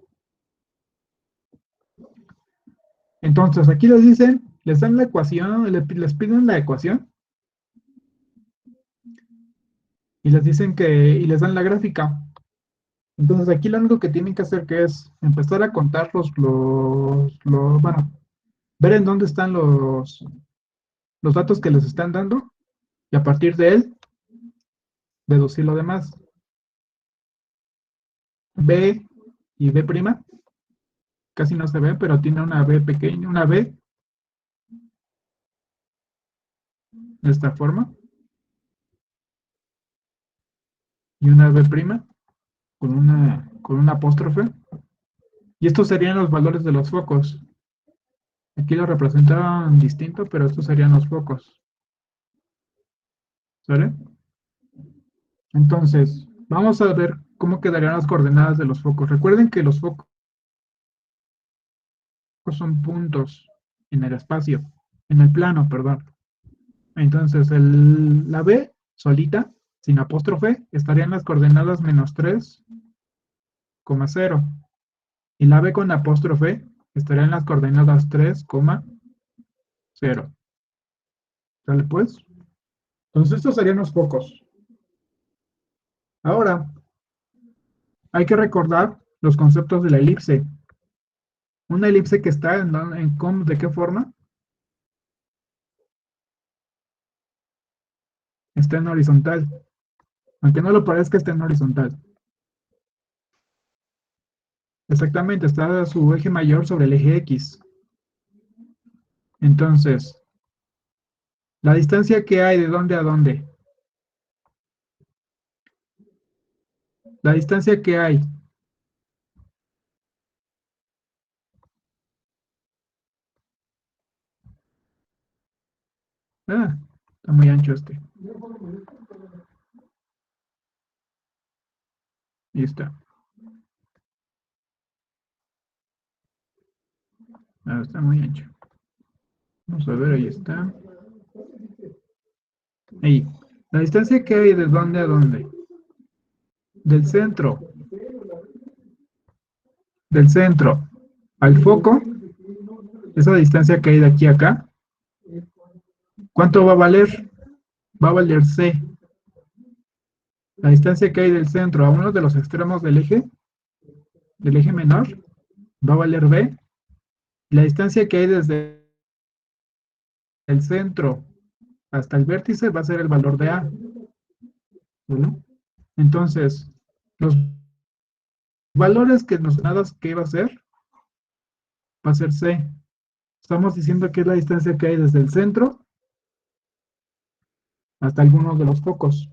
Speaker 1: Entonces, aquí les dicen, les dan la ecuación, les piden la ecuación y les dicen y les dan la gráfica. Entonces, aquí lo único que tienen que hacer que es empezar a contar bueno, ver en dónde están los datos que les están dando y a partir de él deducir lo demás. B y B', casi no se ve, pero tiene una B pequeña, una B de esta forma y una B' con una apóstrofe. Y estos serían los valores de los focos. Aquí lo representaban distinto, pero estos serían los focos. ¿Sale? Entonces, vamos a ver cómo quedarían las coordenadas de los focos. Recuerden que los focos son puntos en el espacio, en el plano, perdón. Entonces, la B solita, sin apóstrofe, estarían las coordenadas -3,0. Y la B con apóstrofe estarían las coordenadas 3,0. ¿Sale pues? Entonces, estos serían los focos. Ahora, hay que recordar los conceptos de la elipse. Una elipse que está ¿de qué forma? Está en horizontal. Aunque no lo parezca, está en horizontal. Exactamente, está su eje mayor sobre el eje X. Entonces, la distancia que hay de dónde a dónde. La distancia que hay. Ah, está muy ancho este. Ahí está. Ah, está muy ancho. Vamos a ver, ahí está. Ahí. La distancia que hay de dónde a dónde. Del centro. Del centro al foco. Esa distancia que hay de aquí a acá. ¿Cuánto va a valer? Va a valer C. La distancia que hay del centro a uno de los extremos del eje menor, va a valer B. La distancia que hay desde el centro hasta el vértice va a ser el valor de A. ¿Vale? Entonces, los valores que nos dados que va a ser C. Estamos diciendo que es la distancia que hay desde el centro hasta algunos de los focos.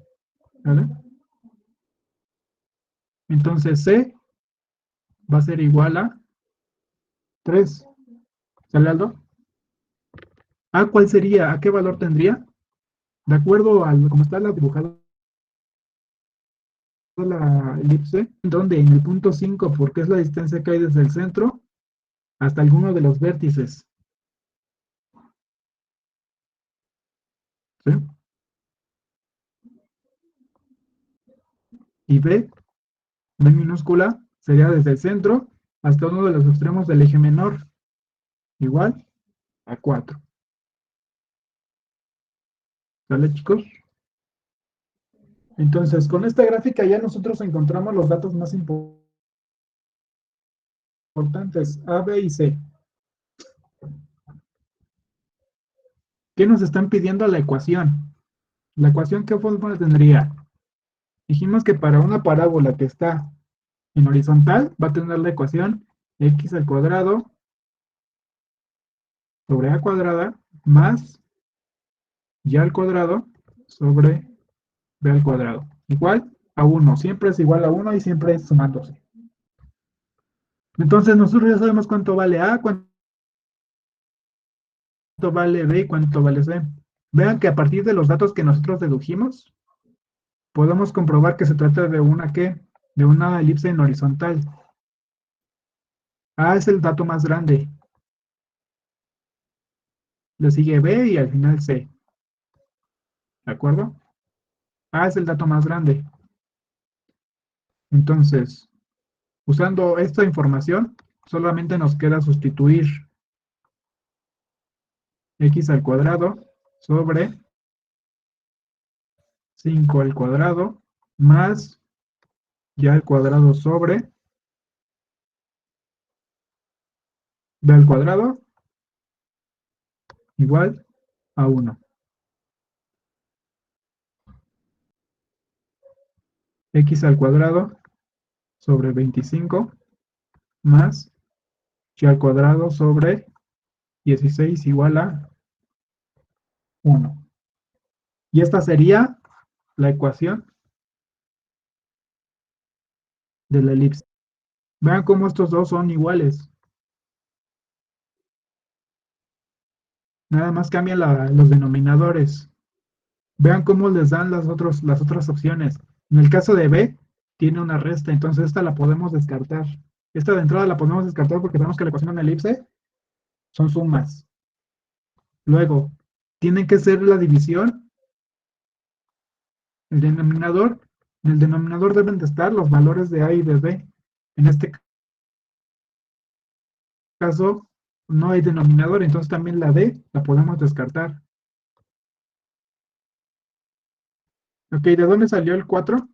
Speaker 1: ¿Vale? Entonces C va a ser igual a 3. ¿Sale, Aldo? ¿A cuál sería? ¿A qué valor tendría? De acuerdo a cómo está la dibujada la elipse, donde en el punto 5, porque es la distancia que hay desde el centro hasta alguno de los vértices. ¿Sí? Y B minúscula, sería desde el centro hasta uno de los extremos del eje menor, igual a 4. ¿Sale, chicos? Entonces, con esta gráfica ya nosotros encontramos los datos más importantes, A, B y C. ¿Qué nos están pidiendo la ecuación? ¿La ecuación qué forma tendría? Dijimos que para una parábola que está en horizontal va a tener la ecuación x al cuadrado sobre a cuadrada más y al cuadrado sobre b al cuadrado. Igual a 1. Siempre es igual a 1 y siempre es sumándose. Entonces nosotros ya sabemos cuánto vale a, cuánto vale b y cuánto vale c. Vean que a partir de los datos que nosotros dedujimos, podemos comprobar que se trata de una ¿qué? De una elipse en horizontal. A es el dato más grande. Le sigue B y al final C. ¿De acuerdo? A es el dato más grande. Entonces, usando esta información, solamente nos queda sustituir x al cuadrado sobre 5 al cuadrado más y al cuadrado sobre b al cuadrado igual a 1. X al cuadrado sobre 25 más y al cuadrado sobre 16 igual a 1. Y esta sería la ecuación de la elipse. Vean cómo estos dos son iguales. Nada más cambian los denominadores. Vean cómo les dan las otras opciones. En el caso de B, tiene una resta, entonces esta la podemos descartar. Esta de entrada la podemos descartar porque sabemos que la ecuación de una elipse son sumas. Luego, tiene que ser la división, el denominador. En el denominador deben de estar los valores de A y de B. En este caso, no hay denominador, entonces también la D la podemos descartar. Ok, ¿de dónde salió el 4?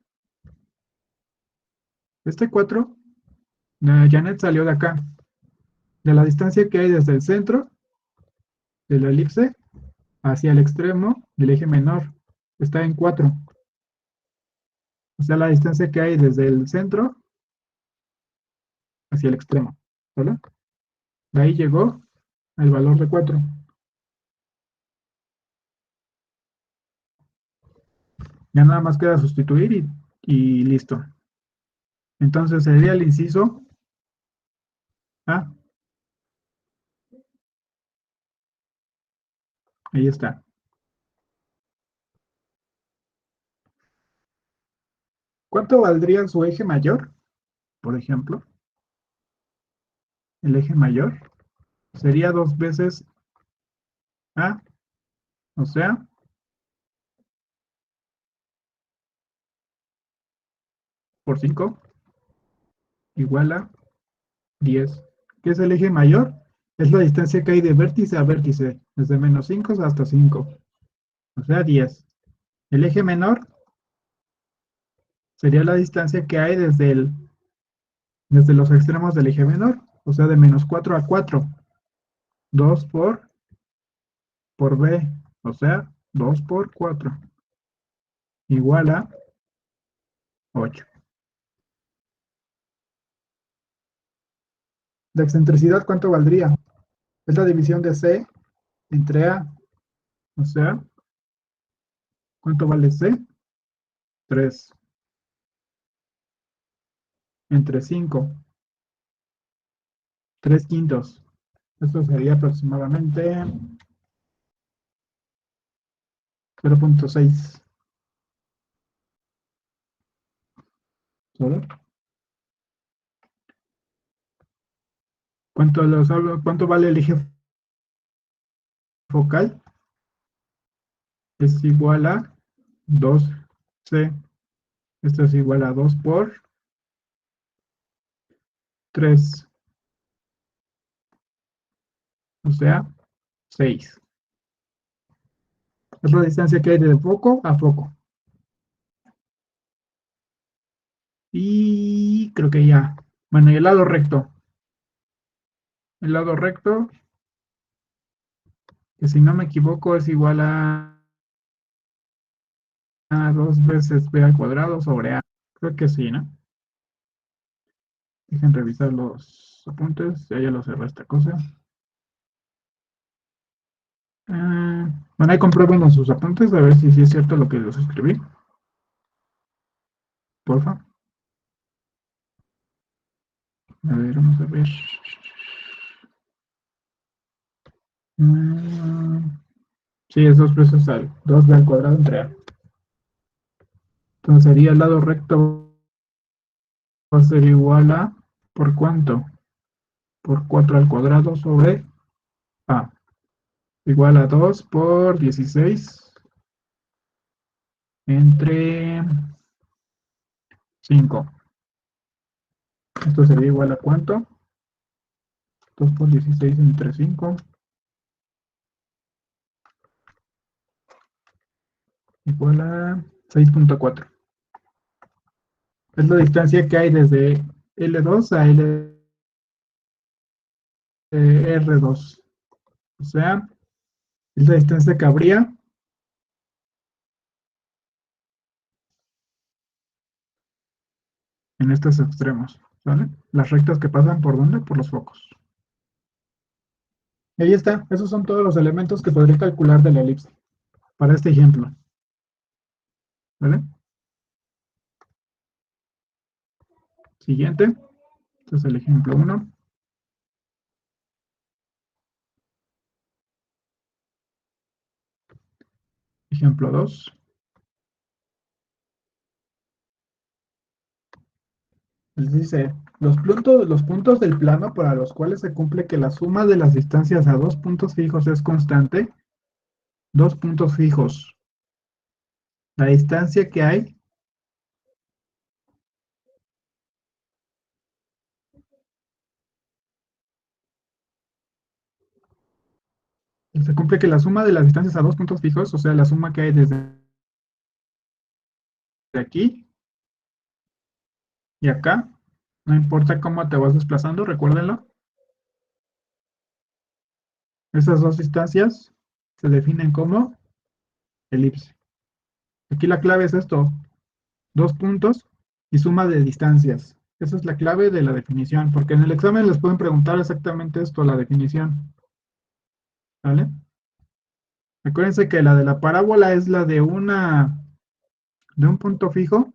Speaker 1: Este 4, Janet salió de acá, de la distancia que hay desde el centro de la elipse hacia el extremo del eje menor. está en 4. O sea, la distancia que hay desde el centro hacia el extremo. ¿Vale? De ahí llegó el valor de 4. Ya nada más queda sustituir y listo. Entonces sería el inciso A. Ahí está. ¿Cuánto valdría su eje mayor? Por ejemplo, el eje mayor sería 2 veces A, o sea, por 5 igual a 10. ¿Qué es el eje mayor? Es la distancia que hay de vértice a vértice, desde -5 hasta 5, o sea, 10. El eje menor sería la distancia que hay desde los extremos del eje menor, o sea, de -4 a 4. 2 por B, o sea, 2 por 4, igual a 8. ¿La excentricidad cuánto valdría? Es la división de C entre A, o sea, ¿cuánto vale C? 3 entre 5, 3 quintos. Esto sería aproximadamente 0.6. ¿Solo? ¿Cuánto vale el eje focal? Es igual a 2C. Esto es igual a 2 por 3, o sea, 6. Es la distancia que hay de foco a foco. Y creo que ya. Bueno, y el lado recto. El lado recto, que si no me equivoco es igual a 2 veces b al cuadrado sobre a. Creo que sí, ¿no? Dejen revisar los apuntes. Ya lo cerré esta cosa. Bueno, ahí comprueben en sus apuntes a ver si sí es cierto lo que los escribí. Porfa. A ver, vamos a ver. Mm, sí, es 2 veces al 2b al cuadrado entre a. Entonces sería el lado recto va a ser igual a, ¿por cuánto? Por 4 al cuadrado sobre a. Igual a 2 por 16 entre 5. Esto sería igual a ¿cuánto? 2 por 16 entre 5 igual a 6.4. Es la distancia que hay desde L2 a R2. O sea, es la distancia que habría en estos extremos. ¿Vale? Las rectas que pasan por ¿dónde? Por los focos. Y ahí está. Esos son todos los elementos que podré calcular de la elipse para este ejemplo. ¿Vale? Siguiente. Este es el ejemplo 1. Ejemplo 2. Les dice, los puntos del plano para los cuales se cumple que la suma de las distancias a dos puntos fijos es constante, dos puntos fijos. La distancia que hay se cumple que la suma de las distancias a dos puntos fijos, o sea, la suma que hay desde aquí y acá, no importa cómo te vas desplazando, recuérdenlo. Esas dos distancias se definen como elipse. Aquí la clave es esto, dos puntos y suma de distancias. Esa es la clave de la definición, porque en el examen les pueden preguntar exactamente esto, la definición. ¿Vale? Acuérdense que la de la parábola es la de un punto fijo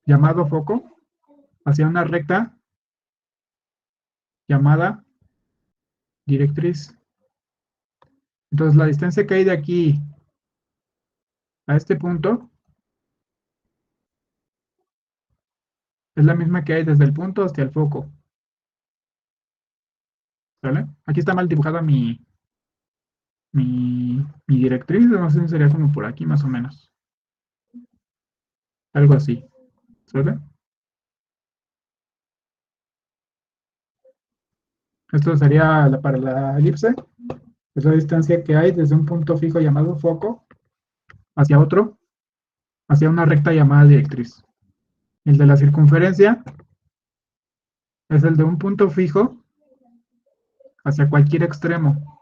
Speaker 1: llamado foco hacia una recta llamada directriz. Entonces la distancia que hay de aquí a este punto es la misma que hay desde el punto hasta el foco. ¿Vale? Aquí está mal dibujada mi directriz, no sé si sería como por aquí más o menos. Algo así. ¿Sale? Esto sería para la elipse, es la distancia que hay desde un punto fijo llamado foco hacia otro, hacia una recta llamada directriz. El de la circunferencia es el de un punto fijo hacia cualquier extremo,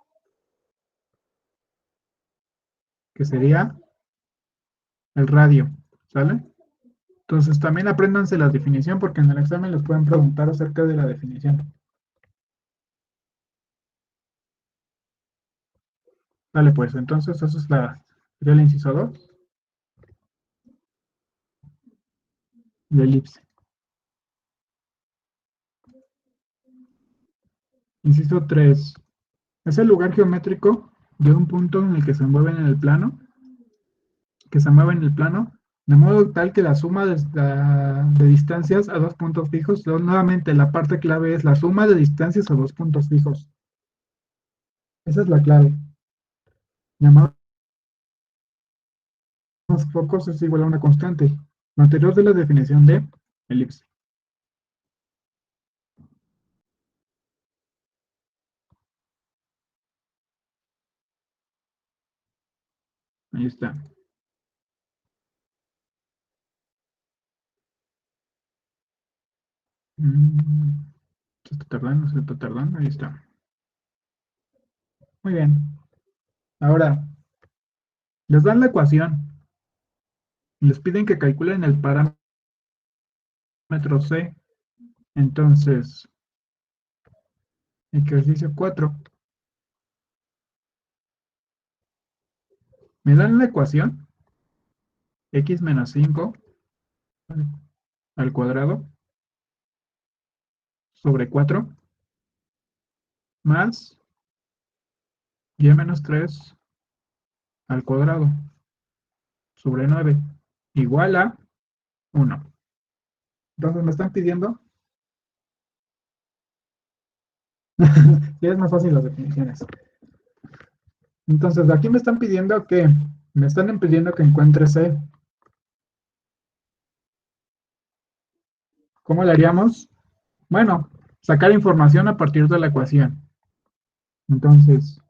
Speaker 1: que sería el radio. ¿Sale? Entonces también apréndanse la definición porque en el examen les pueden preguntar acerca de la definición. Vale, pues entonces eso es sería el inciso 2, la elipse. Inciso 3. Es el lugar geométrico de un punto en el que se mueven en el plano, que se mueve en el plano, de modo tal que la suma de distancias a dos puntos fijos, nuevamente la parte clave es la suma de distancias a dos puntos fijos. Esa es la clave. Llamados focos es igual a una constante. Lo anterior de la definición de elipse. Ahí está. Se está tardando, se está tardando. Ahí está. Muy bien. Ahora, les dan la ecuación. Les piden que calculen el parámetro C. Entonces, ejercicio 4. Me dan la ecuación x menos 5 al cuadrado sobre 4 más y menos 3 al cuadrado sobre 9 igual a 1. Entonces me están pidiendo, ya es más fácil las definiciones. Entonces aquí me están pidiendo que encuentre C. ¿Cómo le haríamos? Bueno, sacar información a partir de la ecuación. Entonces,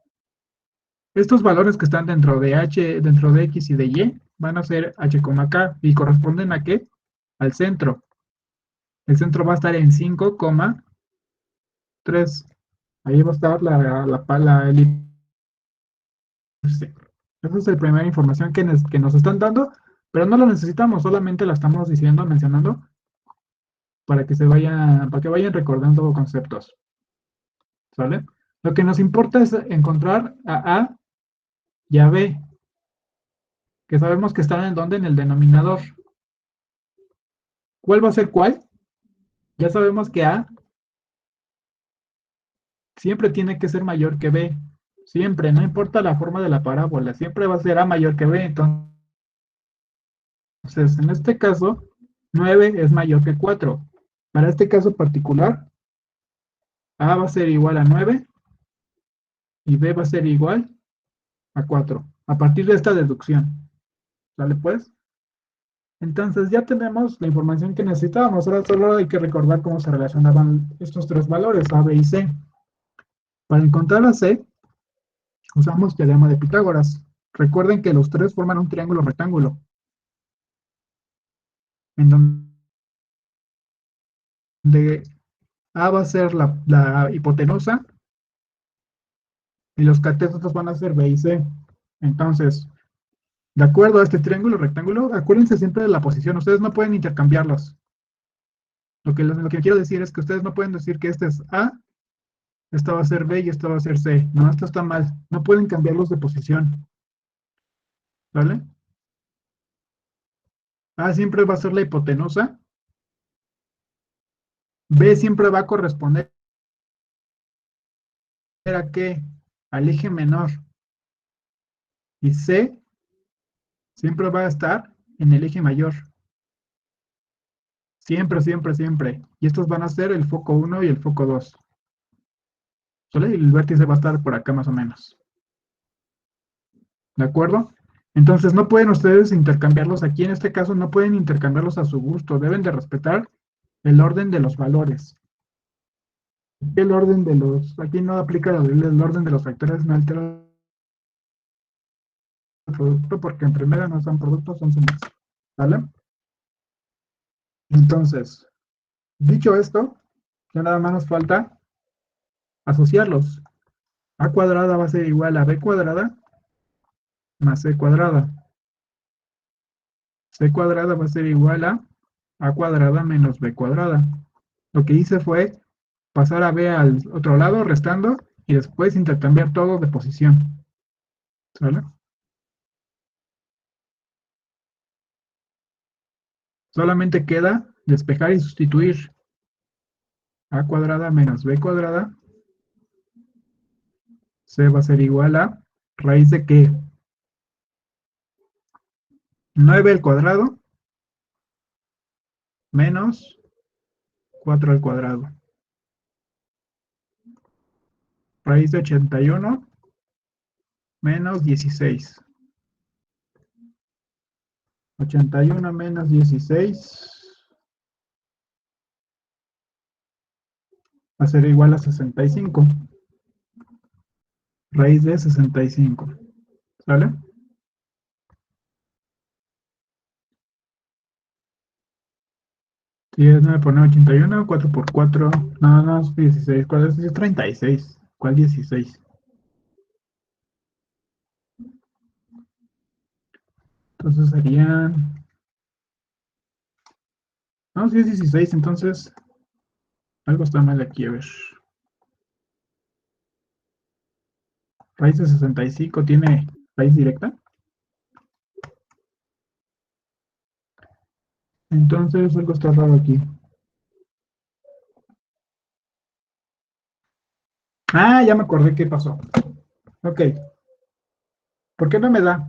Speaker 1: estos valores que están dentro de h, dentro de x y de y, van a ser h, k y corresponden a ¿qué? Al centro. El centro va a estar en 5,3. Ahí va a estar la elipse. Esa es la primera información que nos están dando, pero no la necesitamos, solamente la estamos diciendo, mencionando, para que vayan recordando conceptos. ¿Sale? Lo que nos importa es encontrar a A y a B, que sabemos que están en donde, en el denominador. ¿Cuál va a ser cuál? Ya sabemos que A siempre tiene que ser mayor que B. Siempre, no importa la forma de la parábola, siempre va a ser A mayor que B. Entonces, en este caso, 9 es mayor que 4. Para este caso particular, A va a ser igual a 9 y B va a ser igual a 4. A partir de esta deducción. ¿Sale pues? Entonces ya tenemos la información que necesitábamos. Ahora solo hay que recordar cómo se relacionaban estos tres valores, A, B y C. Para encontrar a C, usamos teorema de Pitágoras. Recuerden que los tres forman un triángulo rectángulo, en donde A va a ser la hipotenusa y los catetos van a ser B y C. Entonces, de acuerdo a este triángulo rectángulo, acuérdense siempre de la posición. Ustedes no pueden intercambiarlos. Lo que quiero decir es que ustedes no pueden decir que este es A, esto va a ser B y esto va a ser C. No, esto está mal. No pueden cambiarlos de posición. ¿Vale? A siempre va a ser la hipotenusa. B siempre va a corresponder a qué? Al eje menor. Y C siempre va a estar en el eje mayor. Siempre, siempre, siempre. Y estos van a ser el foco 1 y el foco 2. ¿Sale? Y el vértice va a estar por acá más o menos. ¿De acuerdo? Entonces no pueden ustedes intercambiarlos aquí. En este caso no pueden intercambiarlos a su gusto. Deben de respetar el orden de los valores. El orden de los... Aquí no aplica el orden de los factores, no altera el producto porque en primera no son productos, son sumas. ¿Vale? Entonces, dicho esto, ya nada más nos falta asociarlos. A cuadrada va a ser igual a B cuadrada más C cuadrada. C cuadrada va a ser igual a cuadrada menos B cuadrada. Lo que hice fue pasar a B al otro lado restando y después intercambiar todo de posición. ¿Sale? Solamente queda despejar y sustituir. A cuadrada menos B cuadrada. C va a ser igual a raíz de ¿qué? 9 al cuadrado menos 4 al cuadrado. Raíz de 81 menos 16. 81 menos 16 va a ser igual a 65. Raíz de 65. ¿Sale? Si es 9 por 9, 81, 4 por 4, no, no, es 16. ¿Cuál es? 36. ¿Cuál 16? Entonces serían... No, si es 16, entonces algo está mal aquí, a ver. Raíz de 65 tiene raíz directa. Entonces algo está raro aquí. Ah, ya me acordé qué pasó. Ok. ¿Por qué no me da?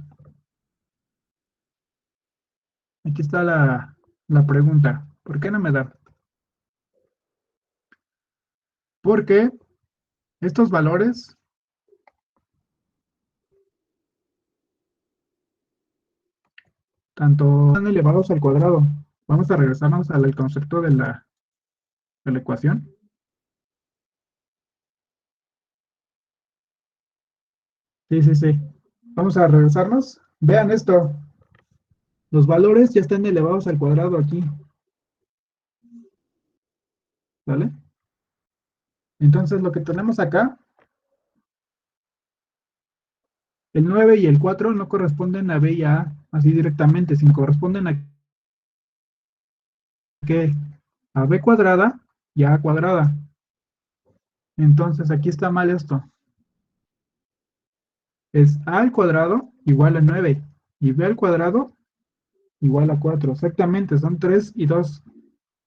Speaker 1: Aquí está la pregunta. ¿Por qué no me da? Porque estos valores tanto están elevados al cuadrado. Vamos a regresarnos al concepto de la ecuación. Sí, sí, sí. Vamos a regresarnos. Vean esto. Los valores ya están elevados al cuadrado aquí. ¿Vale? Entonces lo que tenemos acá, el 9 y el 4 no corresponden a B y a A así directamente, sino corresponden a ¿qué? A B cuadrada y a A cuadrada. Entonces aquí está mal esto. Es A al cuadrado igual a 9 y B al cuadrado igual a 4. Exactamente, son 3 y 2.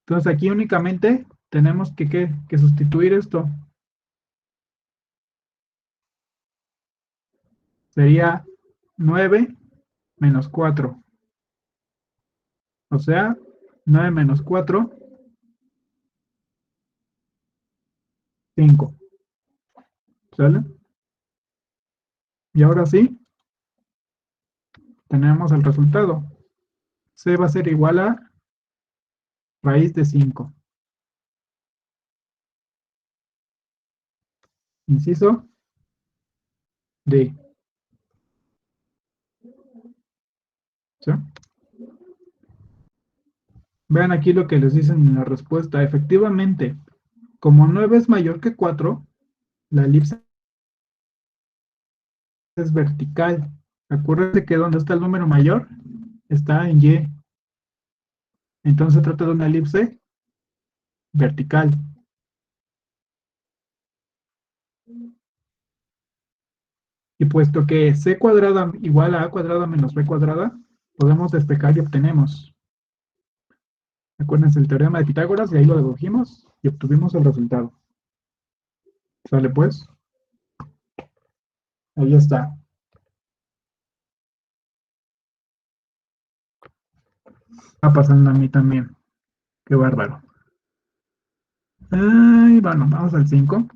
Speaker 1: Entonces aquí únicamente tenemos que sustituir esto. Sería 9 menos 4. O sea, 9 menos 4, 5. ¿Sale? Y ahora sí, tenemos el resultado. C va a ser igual a raíz de 5. Inciso D. ¿Sí? Vean aquí lo que les dicen en la respuesta. Efectivamente, como 9 es mayor que 4, la elipse es vertical. Acuérdate que donde está el número mayor está en Y. Entonces trata de una elipse vertical. Y puesto que c cuadrada igual a cuadrada menos b cuadrada, podemos despejar y obtenemos. Acuérdense el teorema de Pitágoras y ahí lo dedujimos y obtuvimos el resultado. ¿Sale pues? Ahí está. Va pasando a mí también. Qué bárbaro. Ay, bueno, vamos al 5.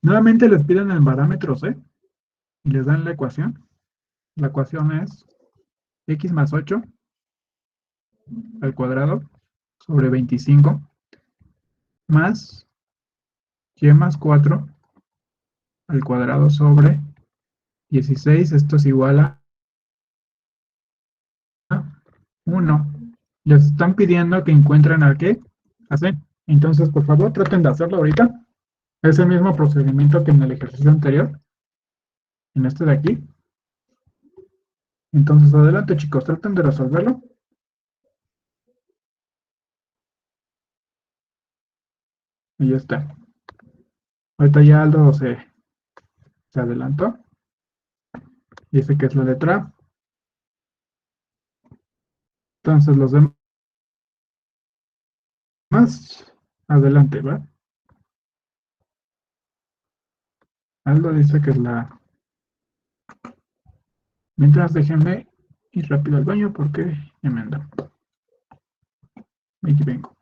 Speaker 1: Nuevamente les piden el parámetro C y les dan la ecuación. La ecuación es x más 8 al cuadrado sobre 25 más y más 4 al cuadrado sobre 16. Esto es igual a 1. Les están pidiendo que encuentren a qué, a C. Entonces, por favor, traten de hacerlo ahorita. Es el mismo procedimiento que en el ejercicio anterior, en este de aquí. Entonces, adelante, chicos, traten de resolverlo. Y ya está. Ahorita ya Aldo se adelantó. Dice que es la letra A. Entonces, los demás, adelante, ¿va? Aldo dice que es la A. Mientras, déjenme ir rápido al baño porque ya me anda. Aquí vengo.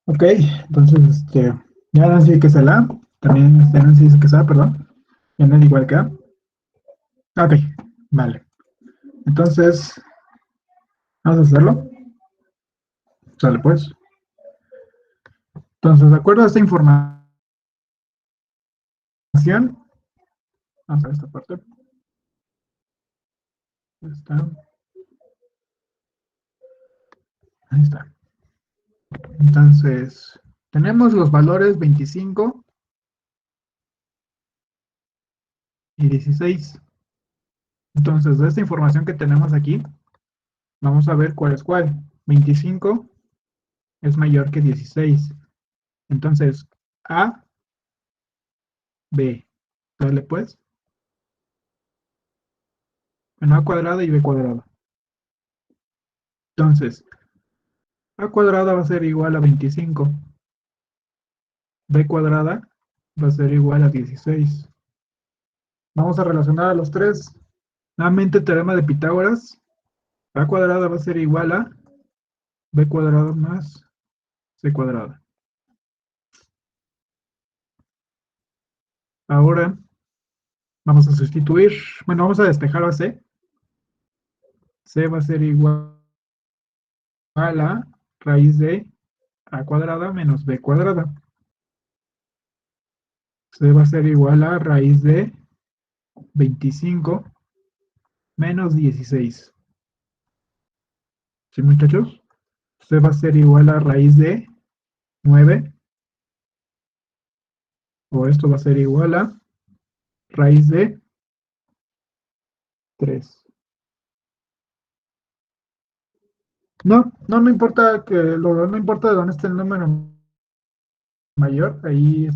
Speaker 1: Ok, entonces, ya Nancy dice que es el A. También Nancy dice que es A, perdón. Ya no es igual que A. Ok, vale. Entonces, vamos a hacerlo. Sale pues. Entonces, de acuerdo a esta información, vamos a ver esta parte. Ahí está. Ahí está. Entonces, tenemos los valores 25 y 16. Entonces, de esta información que tenemos aquí, vamos a ver cuál es cuál. 25 es mayor que 16. Entonces, A, B. Dale pues. Bueno, A cuadrada y B cuadrada. Entonces, A cuadrada va a ser igual a 25. B cuadrada va a ser igual a 16. Vamos a relacionar a los tres. Nuevamente, teorema de Pitágoras. A cuadrada va a ser igual a B cuadrado más C cuadrada. Ahora Vamos a sustituir, bueno, vamos a despejar a C. C va a ser igual a raíz de A cuadrada menos B cuadrada. C va a ser igual a raíz de 25 menos 16. ¿Sí, muchachos? C va a ser igual a raíz de 9, o esto va a ser igual a raíz de 3. No importa no importa de dónde esté el número mayor, ahí,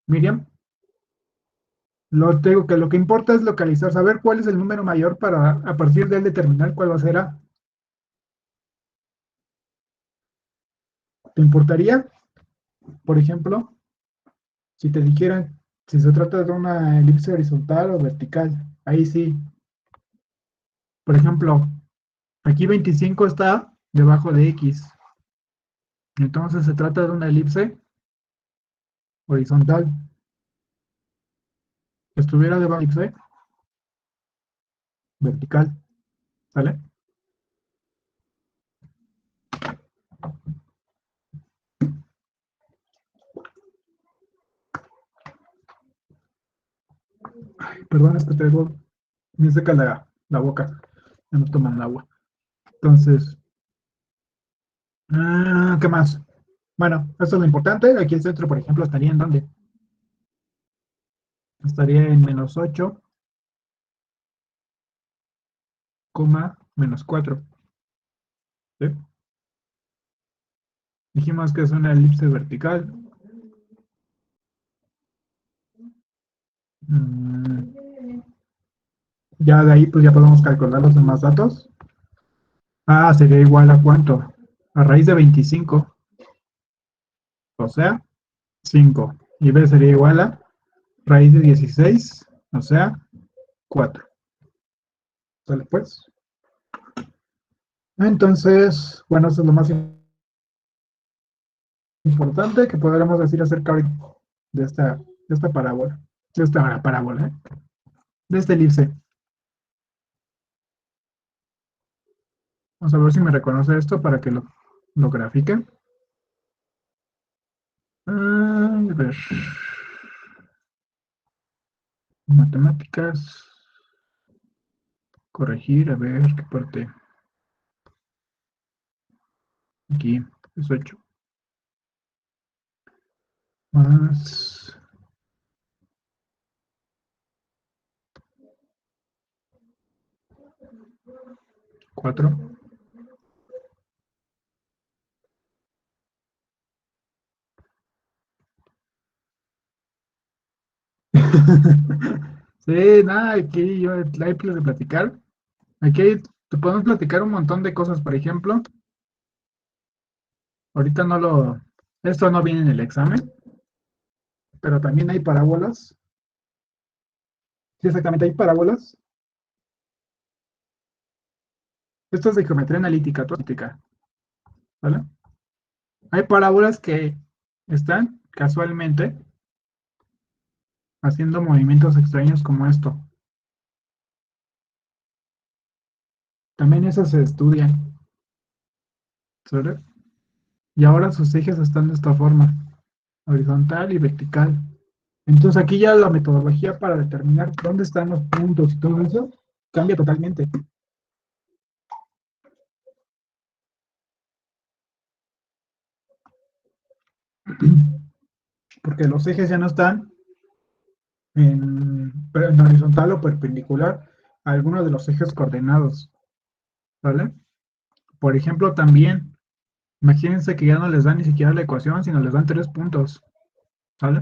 Speaker 1: Miriam, lo que importa es localizar, saber cuál es el número mayor para a partir de él determinar cuál va a ser A. ¿Te importaría, por ejemplo, si te dijeran si se trata de una elipse horizontal o vertical? Ahí sí. Por ejemplo, aquí 25 está debajo de X. Entonces se trata de una elipse horizontal. Estuviera debajo de elipse vertical. ¿Sale? Perdón, es que traigo, me seca la boca. Ya no toman agua. Entonces, ¿qué más? Bueno, eso es lo importante. Aquí el centro, por ejemplo, estaría en dónde? Estaría en menos 8, menos 4. ¿Sí? Dijimos que es una elipse vertical. Ya de ahí, pues ya podemos calcular los demás datos. Sería igual a ¿cuánto? A raíz de 25, o sea, 5. Y B sería igual a raíz de 16, o sea, 4. ¿Sale pues? Entonces, bueno, eso es lo más importante que podríamos decir acerca de esta parábola. De esta parábola, ¿eh? De este elipse. Vamos a ver si me reconoce esto para que lo grafique. A ver. Matemáticas. Corregir, a ver qué parte. Aquí, 18. Más 4. Sí, nada, aquí yo la he de platicar. Aquí te podemos platicar un montón de cosas, por ejemplo. Ahorita esto no viene en el examen, pero también hay parábolas. Sí, exactamente, hay parábolas. Esto es de geometría analítica, ¿vale? Hay parábolas que están casualmente haciendo movimientos extraños como esto. También esas se estudian, ¿sale? Y ahora sus ejes están de esta forma, horizontal y vertical. Entonces aquí ya la metodología para determinar dónde están los puntos y todo eso cambia totalmente. Porque los ejes ya no están en horizontal o perpendicular a alguno de los ejes coordenados, ¿vale? Por ejemplo, también, imagínense que ya no les dan ni siquiera la ecuación, sino les dan 3 puntos, ¿vale?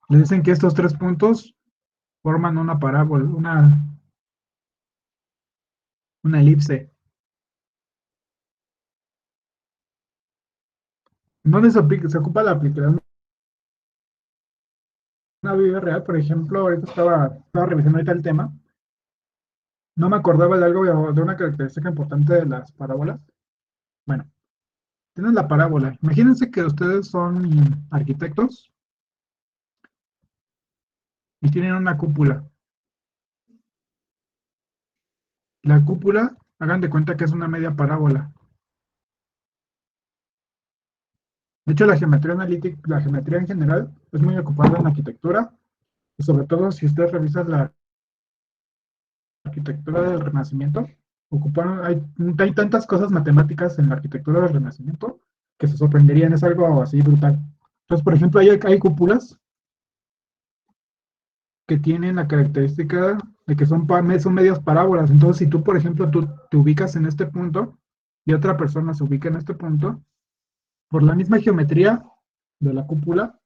Speaker 1: Les dicen que estos 3 puntos forman una parábola, una elipse. ¿Dónde se ocupa la aplicación? Una vida real, por ejemplo, ahorita estaba revisando ahorita el tema. No me acordaba de algo, de una característica importante de las parábolas. Bueno, tienen la parábola. Imagínense que ustedes son arquitectos y tienen una cúpula. La cúpula, hagan de cuenta que es una media parábola. De hecho, la geometría analítica, la geometría en general, es muy ocupada en la arquitectura, y sobre todo si ustedes revisan la arquitectura del Renacimiento, hay tantas cosas matemáticas en la arquitectura del Renacimiento que se sorprenderían, es algo así brutal. Entonces, por ejemplo, hay cúpulas que tienen la característica de que son medias parábolas. Entonces, si tú, por ejemplo, tú te ubicas en este punto y otra persona se ubica en este punto, por la misma geometría de la cúpula,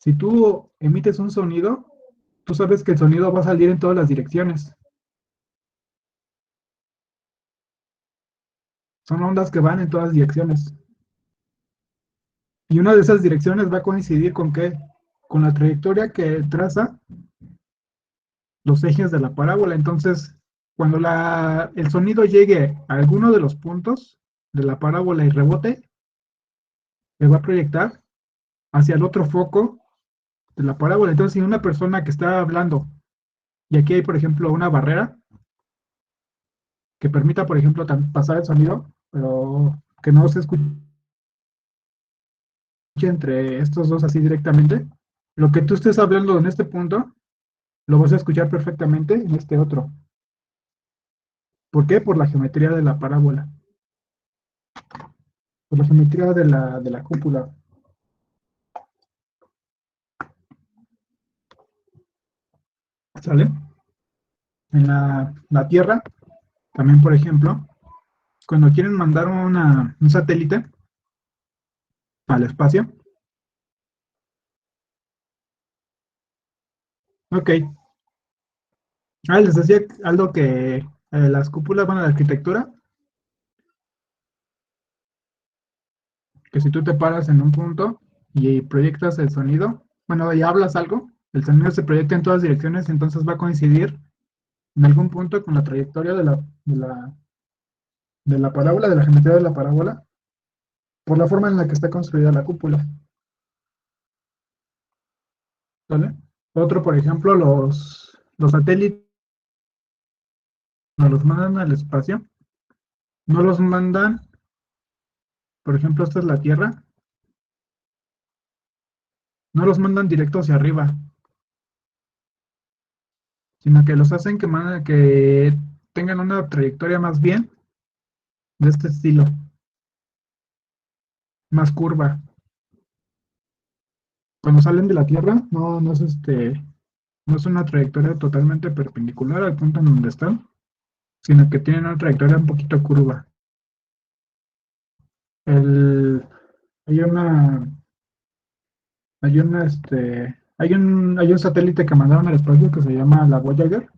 Speaker 1: si tú emites un sonido, tú sabes que el sonido va a salir en todas las direcciones. Son ondas que van en todas direcciones. Y una de esas direcciones va a coincidir con qué? Con la trayectoria que traza los ejes de la parábola. Entonces, cuando el sonido llegue a alguno de los puntos de la parábola y rebote, se va a proyectar hacia el otro foco de la parábola. Entonces, si una persona que está hablando, y aquí hay, por ejemplo, una barrera que permita, por ejemplo, pasar el sonido, pero que no se escuche entre estos dos así directamente, lo que tú estés hablando en este punto, lo vas a escuchar perfectamente en este otro. ¿Por qué? Por la geometría de la parábola, por la geometría de la cúpula. ¿Sale? En la Tierra, también, por ejemplo, cuando quieren mandar un satélite al espacio, ok. Les decía algo que las cúpulas, bueno, la arquitectura, que si tú te paras en un punto y proyectas el sonido, bueno, y hablas algo, el sonido se proyecta en todas direcciones, entonces va a coincidir en algún punto con la trayectoria de la parábola, de la geometría de la parábola, por la forma en la que está construida la cúpula. ¿Vale? Otro, por ejemplo, los satélites, no los mandan al espacio, no los mandan, por ejemplo, esta es la Tierra, no los mandan directo hacia arriba, sino que los hacen que tengan una trayectoria más bien de este estilo, más curva. Cuando salen de la Tierra, no es una trayectoria totalmente perpendicular al punto en donde están, sino que tienen una trayectoria un poquito curva. El, hay una, hay un satélite que mandaron al espacio que se llama la Voyager.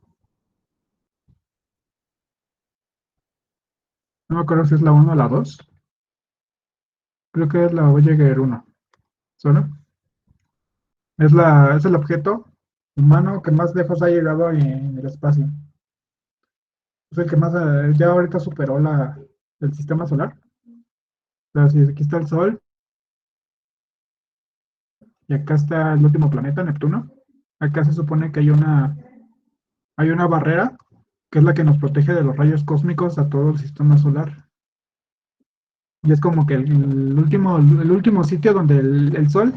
Speaker 1: No me acuerdo si es la uno o la 2. Creo que es la Voyager 1. ¿Solo? Es el objeto humano que más lejos ha llegado en el espacio. Es el que más, ya ahorita superó el sistema solar. O sea, si aquí está el Sol y acá está el último planeta, Neptuno. Acá se supone que hay una barrera que es la que nos protege de los rayos cósmicos a todo el sistema solar. Y es como que el último sitio donde el Sol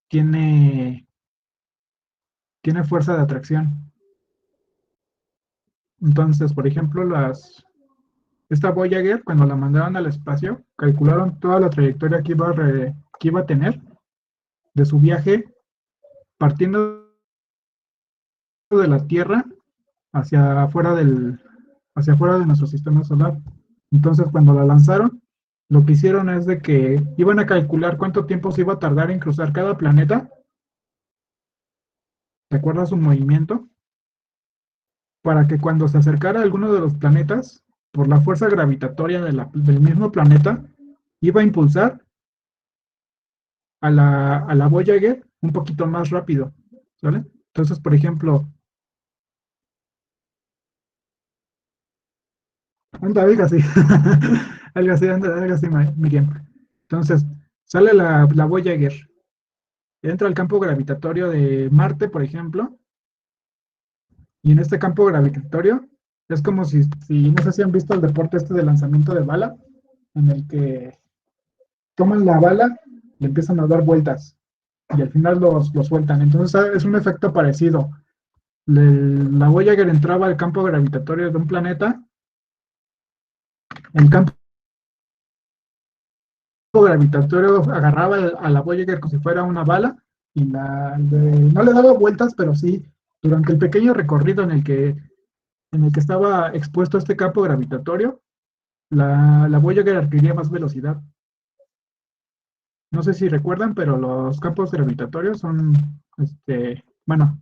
Speaker 1: tiene, tiene fuerza de atracción. Entonces, por ejemplo, esta Voyager, cuando la mandaron al espacio, calcularon toda la trayectoria que iba a tener de su viaje, partiendo de la Tierra hacia hacia afuera de nuestro sistema solar. Entonces, cuando la lanzaron, lo que hicieron es de que iban a calcular cuánto tiempo se iba a tardar en cruzar cada planeta, de acuerdo a su movimiento, para que cuando se acercara a alguno de los planetas, por la fuerza gravitatoria del mismo planeta, iba a impulsar a la Voyager un poquito más rápido, ¿vale? Entonces, por ejemplo, anda, algo así, algo así, algo así, Miriam. Entonces, sale la Voyager, entra al campo gravitatorio de Marte, por ejemplo, y en este campo gravitatorio Es como si, no sé si han visto el deporte este de lanzamiento de bala, en el que toman la bala y empiezan a dar vueltas y al final los sueltan. Entonces es un efecto parecido. La Voyager entraba al campo gravitatorio de un planeta, el campo gravitatorio agarraba a la Voyager como si fuera una bala y no le daba vueltas, pero sí, durante el pequeño recorrido en el que estaba expuesto a este campo gravitatorio, la Voyager adquiría más velocidad. No sé si recuerdan, pero los campos gravitatorios son, bueno,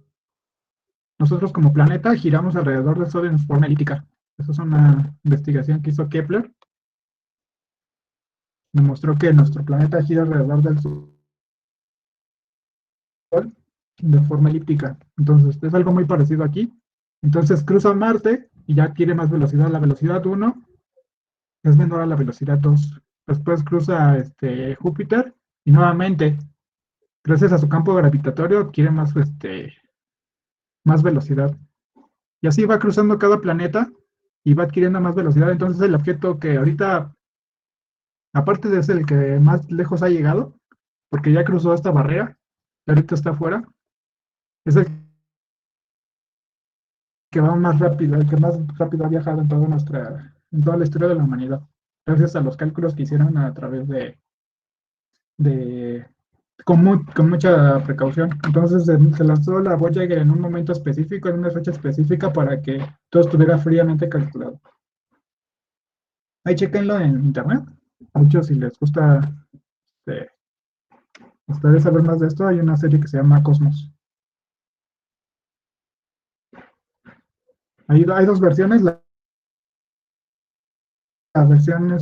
Speaker 1: nosotros como planeta giramos alrededor del Sol en forma elíptica. Esa es una investigación que hizo Kepler. Demostró que nuestro planeta gira alrededor del Sol de forma elíptica. Entonces, es algo muy parecido aquí. Entonces, cruza Marte y ya adquiere más velocidad. La velocidad 1 es menor a la velocidad 2. Después cruza Júpiter y nuevamente, gracias a su campo gravitatorio, adquiere más velocidad. Y así va cruzando cada planeta y va adquiriendo más velocidad. Entonces, el objeto que ahorita, aparte de ser el que más lejos ha llegado, porque ya cruzó esta barrera, y ahorita está afuera, es el que va más rápido, el que más rápido ha viajado en toda la historia de la humanidad, gracias a los cálculos que hicieron a través de con mucha precaución. Entonces se lanzó la Voyager en un momento específico, en una fecha específica, para que todo estuviera fríamente calculado. Ahí chequenlo en internet. Mucho si les gusta este, ustedes saber más de esto, hay una serie que se llama Cosmos. Hay dos versiones, la versión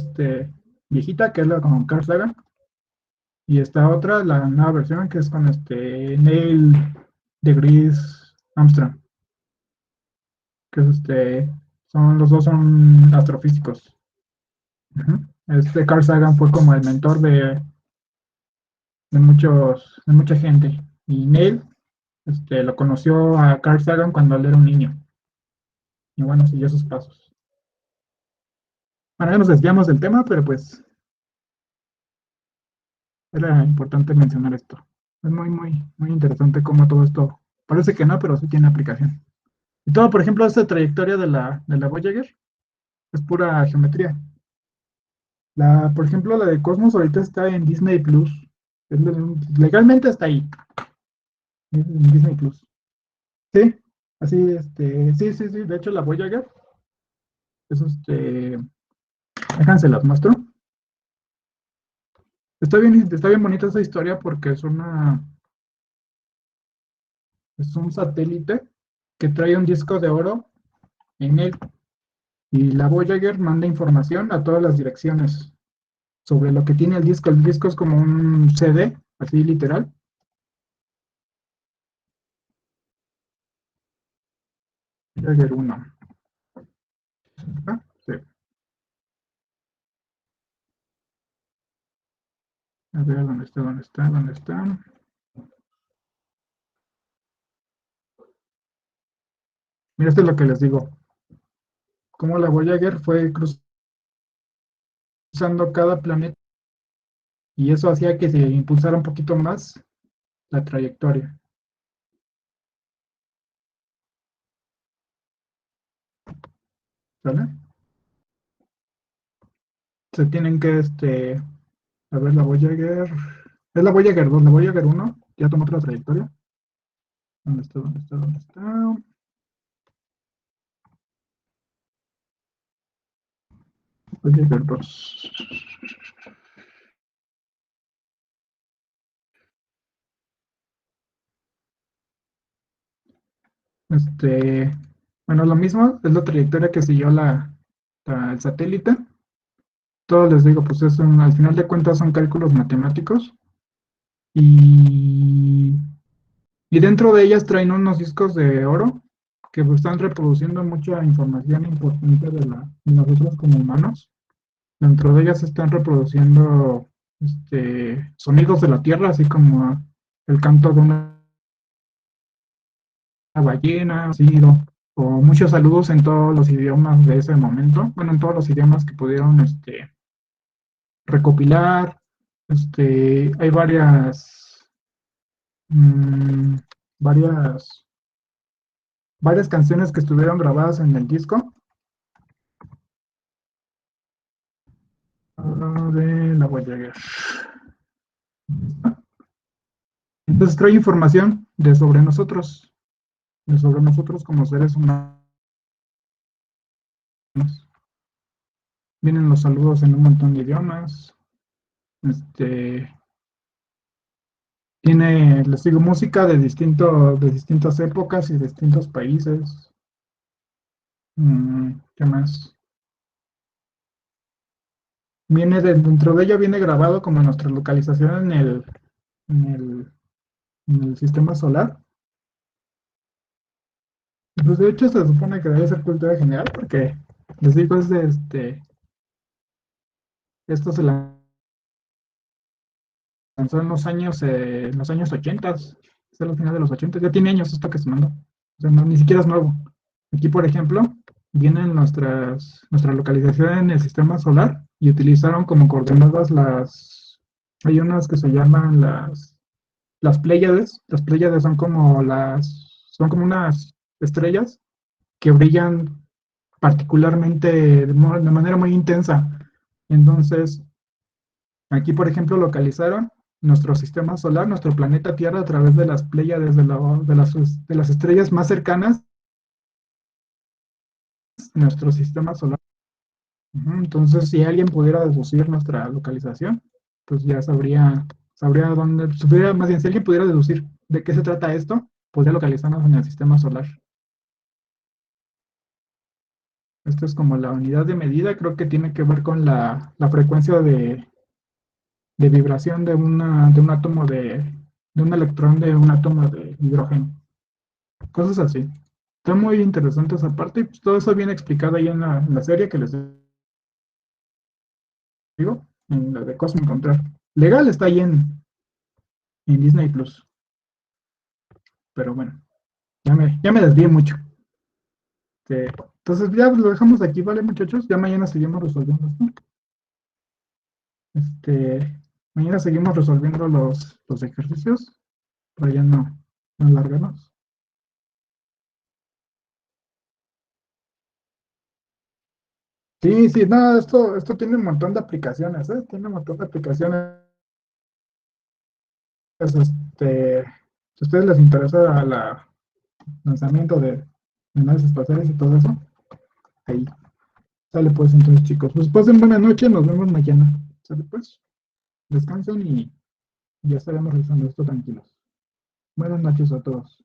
Speaker 1: viejita, que es la con Carl Sagan, y esta otra, la nueva versión, que es con Neil deGrasse Armstrong, que es los dos son astrofísicos. Ujú. Carl Sagan fue como el mentor de mucha gente. Y Neil lo conoció a Carl Sagan cuando él era un niño. Y bueno, siguió sus pasos. Bueno, ya nos desviamos del tema, pero pues era importante mencionar esto. Es muy, muy, muy interesante cómo todo esto, parece que no, pero sí tiene aplicación. Y todo, por ejemplo, esta trayectoria de la Voyager es pura geometría. Por ejemplo, la de Cosmos ahorita está en Disney Plus. Legalmente está ahí, en Disney Plus. Sí, así, sí, sí, sí. De hecho, la Voyager es déjense las muestro. Está bien bonita esa historia porque es un satélite que trae un disco de oro en él. Y la Voyager manda información a todas las direcciones sobre lo que tiene el disco. El disco es como un CD, así literal. Voyager 1. Ah, sí. A ver, ¿dónde está? ¿Dónde está? ¿Dónde está? Mira, esto es lo que les digo. Cómo la Voyager fue cruzando cada planeta y eso hacía que se impulsara un poquito más la trayectoria. ¿Sale? Se tienen que, a ver, la Voyager. Es la Voyager 2, la Voyager 1 ya tomó otra trayectoria. ¿Dónde está? ¿Dónde está? ¿Dónde está? Voyager 2. Bueno, lo mismo, es la trayectoria que siguió el satélite. Todos les digo, pues al final de cuentas son cálculos matemáticos y, y dentro de ellas traen unos discos de oro que pues, están reproduciendo mucha información importante de nosotros como humanos. Dentro de ellas están reproduciendo sonidos de la Tierra, así como el canto de una ballena, silbido. o muchos saludos en todos los idiomas de ese momento, bueno, en todos los idiomas que pudieron recopilar. Hay mm, varias, varias canciones que estuvieron grabadas en el disco. De la Voyager. Entonces trae información de sobre nosotros como seres humanos. Vienen los saludos en un montón de idiomas. Este, les digo, música de distintas épocas y distintos países. ¿Qué más? Dentro de ella viene grabado como nuestra localización en el, en el sistema solar. Pues de hecho se supone que debe ser cultura general porque les digo, esto se lanzó en los años 80, es el final de los 80, ya tiene años esto que se mandó. O sea, ni siquiera es nuevo. Aquí, por ejemplo, vienen nuestra localización en el sistema solar y utilizaron como coordenadas hay unas que se llaman las Pléyades. Las Pléyades son como unas estrellas que brillan particularmente de manera muy intensa. Entonces, aquí, por ejemplo, localizaron nuestro sistema solar, nuestro planeta Tierra, a través de las Pléyades de las estrellas más cercanas a nuestro sistema solar. Entonces, si alguien pudiera deducir nuestra localización, pues ya sabría dónde, más bien, si alguien pudiera deducir de qué se trata esto, podría localizarnos en el sistema solar. Esto es como la unidad de medida, creo que tiene que ver con la frecuencia de vibración de un átomo de un electrón de un átomo de hidrógeno. Cosas así. Está muy interesante esa parte y pues todo eso viene explicado ahí en la serie que les digo, en la de Cosmo Encontrar. Legal está ahí en Disney Plus, pero bueno, ya me desvié mucho. Entonces ya lo dejamos aquí, ¿vale, muchachos? Ya mañana seguimos resolviendo esto. Mañana seguimos resolviendo los ejercicios, para ya no alargarnos. Sí, sí, no, esto tiene un montón de aplicaciones, ¿eh? Tiene un montón de aplicaciones. Si a ustedes les interesa el lanzamiento de naves espaciales y todo eso, ahí sale pues entonces, chicos. Pues pasen buena noche, nos vemos mañana. Sale pues, descansen y ya estaremos realizando esto tranquilos. Buenas noches a todos.